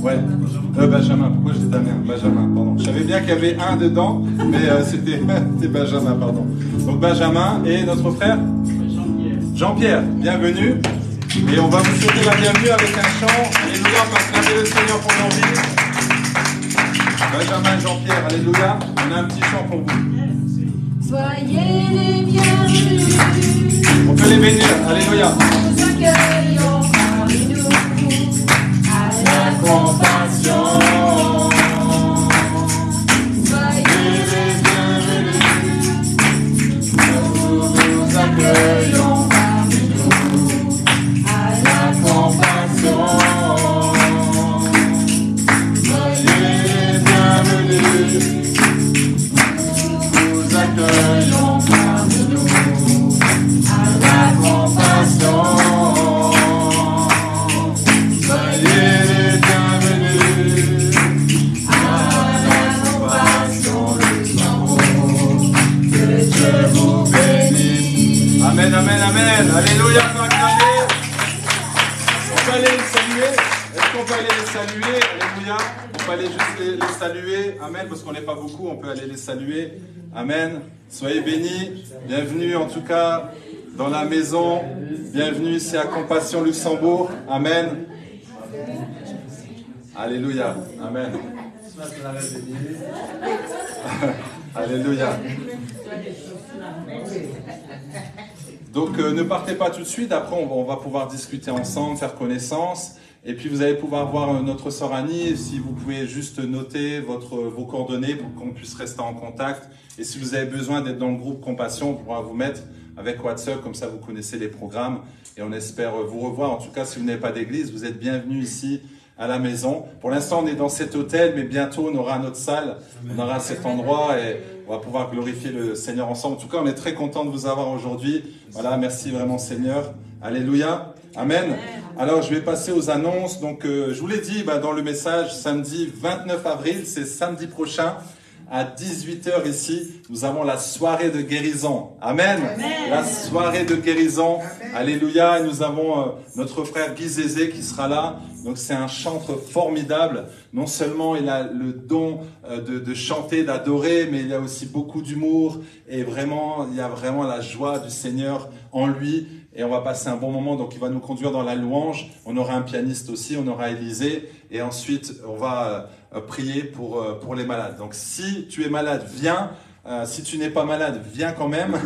Ouais. Benjamin. Pourquoi je dis Damien? Benjamin, pardon. Je savais bien qu'il y avait un dedans, mais c'était Benjamin, pardon. Donc, Benjamin et notre frère Jean-Pierre. Bienvenue. Et on va vous souhaiter la bienvenue avec un chant. Alléluia, acclamer le Seigneur pour nos vies. Benjamin et Jean-Pierre, alléluia. On a un petit chant pour vous. Soyez les bienvenus. On peut les bénir. Alléluia. Nous accueillons parmi nous à la compassion. Soyez les bienvenus. Nous vous accueillons parmi nous à la compassion. Soyez les bienvenus. Nous vous accueillons parmi nous à la compassion. Soyez les bienvenus à la compassion de Luxembourg. Que Dieu vous bénisse. Amen, amen, amen. Alléluia. On peut aller les saluer. Est-ce qu'on peut aller les saluer? Alléluia. On peut aller juste les saluer. Amen. Parce qu'on n'est pas beaucoup, on peut aller les saluer. Amen. Soyez bénis. Bienvenue en tout cas dans la maison. Bienvenue ici à Compassion Luxembourg. Amen. Alléluia. Amen. Alléluia. Donc ne partez pas tout de suite. Après on va pouvoir discuter ensemble, faire connaissance. Et puis vous allez pouvoir voir notre sœur Annie. Si vous pouvez juste noter vos coordonnées pour qu'on puisse rester en contact. Et si vous avez besoin d'être dans le groupe Compassion, on pourra vous mettre avec WhatsApp, comme ça vous connaissez les programmes. Et on espère vous revoir. En tout cas, si vous n'avez pas d'église, vous êtes bienvenus ici à la maison. Pour l'instant, on est dans cet hôtel, mais bientôt on aura notre salle. On aura cet endroit et on va pouvoir glorifier le Seigneur ensemble. En tout cas, on est très content de vous avoir aujourd'hui. Voilà, merci vraiment Seigneur. Alléluia. Amen. Alors, je vais passer aux annonces. Donc, je vous l'ai dit dans le message, samedi 29 avril, c'est samedi prochain. À 18h ici, nous avons la soirée de guérison. Amen. Amen. La soirée de guérison. Amen. Alléluia. Et nous avons notre frère Guy Zézé qui sera là. Donc c'est un chanteur formidable. Non seulement il a le don de chanter, d'adorer, mais il y a aussi beaucoup d'humour. Et vraiment, il y a vraiment la joie du Seigneur en lui. Et on va passer un bon moment. Donc il va nous conduire dans la louange. On aura un pianiste aussi, on aura Élisée. Et ensuite, on va prier pour les malades. Donc si tu es malade, viens. Si tu n'es pas malade, viens quand même.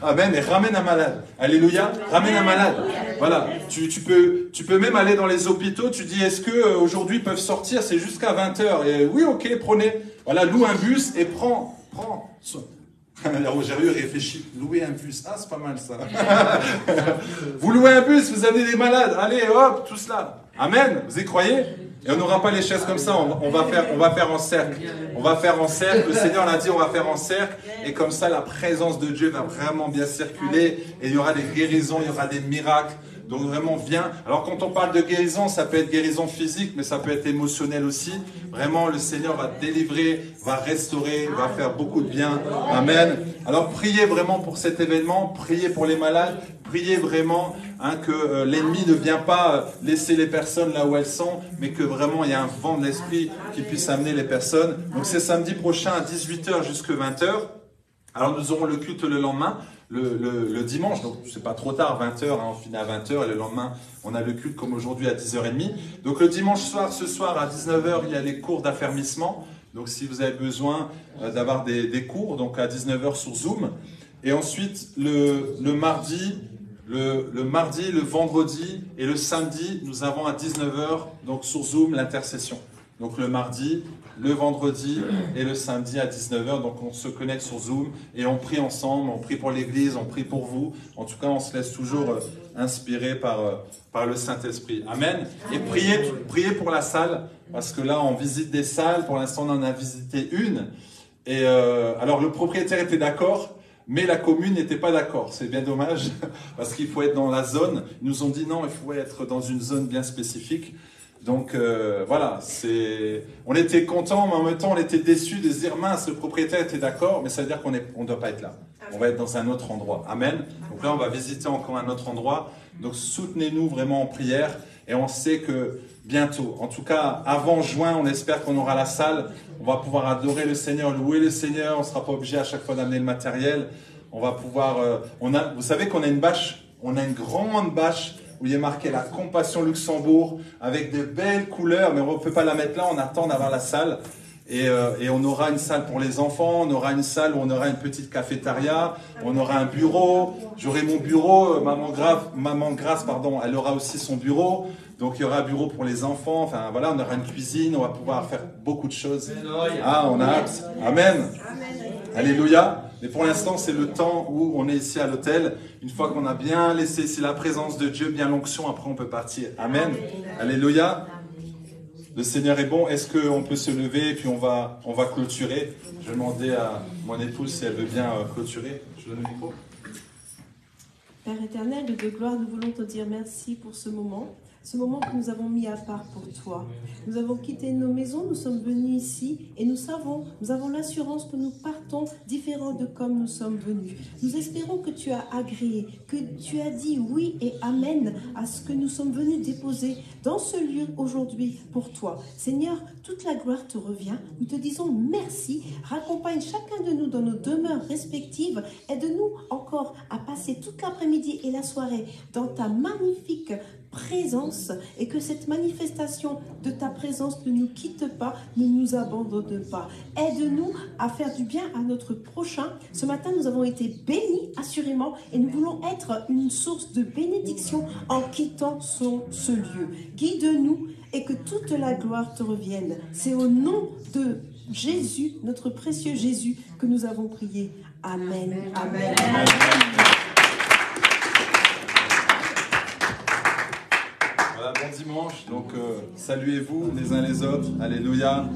Amen. Et ramène un malade. Alléluia. Ramène un malade. Voilà. Tu peux même aller dans les hôpitaux. Tu dis, est-ce que aujourd'hui ils peuvent sortir? C'est jusqu'à 20h. Et oui, ok, prenez. Voilà, loue un bus et prends. Roger réfléchit. Louer un bus. Ah, c'est pas mal ça. Vous louez un bus, vous avez des malades. Allez, hop, tout cela. Amen. Vous y croyez? Et on n'aura pas les chaises comme ça, on va faire en cercle. On va faire en cercle, le Seigneur l'a dit, on va faire en cercle. Et comme ça, la présence de Dieu va vraiment bien circuler. Et il y aura des guérisons, il y aura des miracles. Donc vraiment, viens. Alors quand on parle de guérison, ça peut être guérison physique, mais ça peut être émotionnel aussi. Vraiment, le Seigneur va délivrer, va restaurer, va faire beaucoup de bien. Amen. Alors priez vraiment pour cet événement, priez pour les malades, priez vraiment que l'ennemi ne vient pas laisser les personnes là où elles sont, mais que vraiment il y a un vent de l'esprit qui puisse amener les personnes. Donc c'est samedi prochain à 18h jusqu'à 20h. Alors nous aurons le culte le lendemain. Le dimanche, donc c'est pas trop tard, 20h, on finit à 20h et le lendemain on a le culte comme aujourd'hui à 10h30. Donc le dimanche soir, ce soir à 19h, il y a les cours d'affermissement. Donc si vous avez besoin d'avoir des cours, donc à 19h sur Zoom. Et ensuite le mardi, le vendredi et le samedi, nous avons à 19h, donc sur Zoom, l'intercession. Donc le mardi, le vendredi et le samedi à 19h. Donc on se connecte sur Zoom et on prie ensemble, on prie pour l'église, on prie pour vous. En tout cas, on se laisse toujours inspirer par le Saint-Esprit. Amen. Et priez pour la salle, parce que là, on visite des salles. Pour l'instant, on en a visité une. Et alors, le propriétaire était d'accord, mais la commune n'était pas d'accord. C'est bien dommage, parce qu'il faut être dans la zone. Ils nous ont dit non, il faut être dans une zone bien spécifique. Donc voilà, on était contents, mais en même temps on était déçus de se dire mince, le propriétaire était d'accord, mais ça veut dire qu'on ne doit pas être là. On va être dans un autre endroit. Amen. Donc là on va visiter encore un autre endroit. Donc soutenez-nous vraiment en prière et on sait que bientôt, en tout cas avant juin, on espère qu'on aura la salle. On va pouvoir adorer le Seigneur, louer le Seigneur. On ne sera pas obligé à chaque fois d'amener le matériel. On va pouvoir... vous savez qu'on a une bâche, on a une grande bâche où il est marqué la Compassion Luxembourg avec de belles couleurs, mais on ne peut pas la mettre là, on attend d'avoir la salle. Et on aura une salle pour les enfants, on aura une salle où on aura une petite cafétéria, on aura un bureau, j'aurai mon bureau, Maman Grace, pardon, elle aura aussi son bureau, donc il y aura un bureau pour les enfants, enfin voilà, on aura une cuisine, on va pouvoir faire beaucoup de choses. Ah, on a hâte. Amen. Alléluia. Mais pour l'instant, c'est le temps où on est ici à l'hôtel. Une fois qu'on a bien laissé ici la présence de Dieu, bien l'onction, après on peut partir. Amen. Alléluia. Le Seigneur est bon. Est-ce qu'on peut se lever et puis on va clôturer? Je vais demander à mon épouse si elle veut bien clôturer. Je donne le micro. Père éternel, de gloire, nous voulons te dire merci pour ce moment que nous avons mis à part pour toi. Nous avons quitté nos maisons, nous sommes venus ici et nous avons l'assurance que nous partons différents de comme nous sommes venus. Nous espérons que tu as agréé, que tu as dit oui et amen à ce que nous sommes venus déposer dans ce lieu aujourd'hui pour toi. Seigneur, toute la gloire te revient. Nous te disons merci. Raccompagne chacun de nous dans nos demeures respectives. Aide-nous encore à passer toute l'après-midi et la soirée dans ta magnifique présence et que cette manifestation de ta présence ne nous quitte pas, ne nous abandonne pas. Aide-nous à faire du bien à notre prochain. Ce matin, nous avons été bénis assurément et nous voulons être une source de bénédiction en quittant ce lieu. Guide-nous et que toute la gloire te revienne. C'est au nom de Jésus, notre précieux Jésus, que nous avons prié. Amen. Amen. Amen. Voilà, bon dimanche. Donc, saluez-vous les uns les autres. Alléluia.